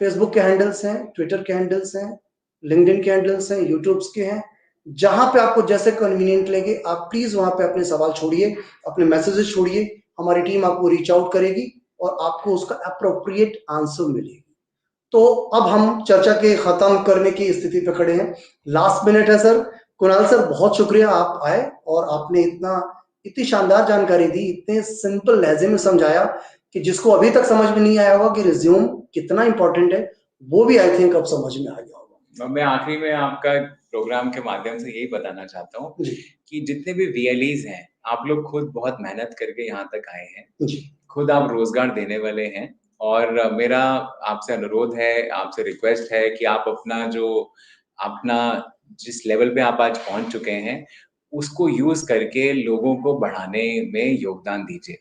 Facebook के हैंडल्स हैं, ट्विटर के हैंडल्स हैं, लिंक्डइन के हैंडल्स हैं, यूट्यूब के हैं, जहां पे आपको जैसे कन्वीनियंट लगे आप प्लीज वहां पे अपने सवाल छोड़िए, अपने मैसेजेस छोड़िए, हमारी टीम आपको रीच आउट करेगी और आपको उसका अप्रोप्रिएट आंसर मिलेगी। तो अब हम चर्चा के खत्म करने की स्थिति पे खड़े हैं, लास्ट मिनट है सर। कुणाल सर बहुत शुक्रिया आप आए और आपने इतनी शानदार जानकारी दी, इतने सिंपल लहजे में समझाया कि जिसको अभी तक समझ में नहीं आया होगा कि रिज्यूम कितना इंपॉर्टेंट है वो भी आई थिंक अब समझ में आ गया होगा। मैं आखिरी में आपका प्रोग्राम के माध्यम से यही बताना चाहता हूँ कि जितने भी VLEs हैं आप लोग खुद बहुत मेहनत करके यहाँ तक आए हैं, खुद आप रोजगार देने वाले हैं। और मेरा आपसे अनुरोध है, आपसे रिक्वेस्ट है कि आप अपना जिस लेवल पे आप आज पहुंच चुके हैं उसको यूज करके लोगों को बढ़ाने में योगदान दीजिए।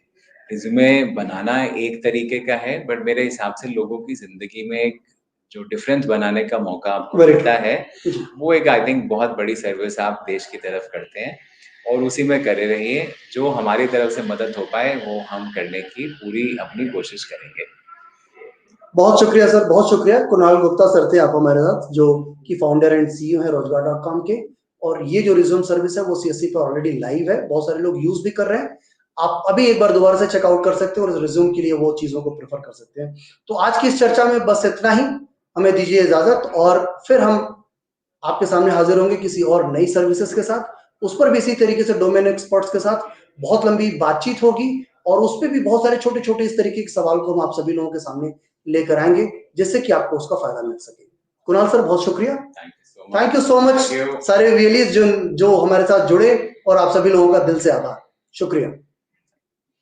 रिज्यूमे बनाना एक तरीके का है, बट मेरे हिसाब से लोगों की जिंदगी में एक जो डिफरेंस बनाने का मौका आपको मिलता है वो एक आई थिंक बहुत बड़ी सर्विस आप देश की तरफ करते हैं और उसी में करे रहिए। जो हमारी तरफ से मदद हो पाए वो हम करने की पूरी अपनी कोशिश करेंगे। बहुत शुक्रिया सर, बहुत शुक्रिया। कुणाल गुप्ता सर थे आप हमारे साथ, जो कि फाउंडर एंड CEO है रोजगार.com के। और ये जो रिज्यूम सर्विस है वो सीएससी पे ऑलरेडी लाइव है, बहुत सारे लोग यूज भी कर रहे हैं। आप अभी एक बार दोबारा से चेकआउट कर सकते हो और रिज्यूम के लिए वो चीजों को प्रेफर कर सकते हैं। तो आज की इस चर्चा में बस इतना ही, हमें दीजिए इजाजत और फिर हम आपके सामने हाजिर होंगे किसी और नई सर्विसेज के साथ। उस पर भी इसी तरीके से डोमेन एक्सपर्ट्स के साथ बहुत लंबी बातचीत होगी और उस पर भी बहुत सारे छोटे छोटे इस तरीके के सवाल को हम आप सभी लोगों के सामने लेकर आएंगे जिससे कि आपको उसका फायदा मिल सके। कुणाल सर बहुत शुक्रिया, थैंक यू सो मच। सारे VLEs जो हमारे साथ जुड़े और आप सभी लोगों का दिल से आभार, शुक्रिया।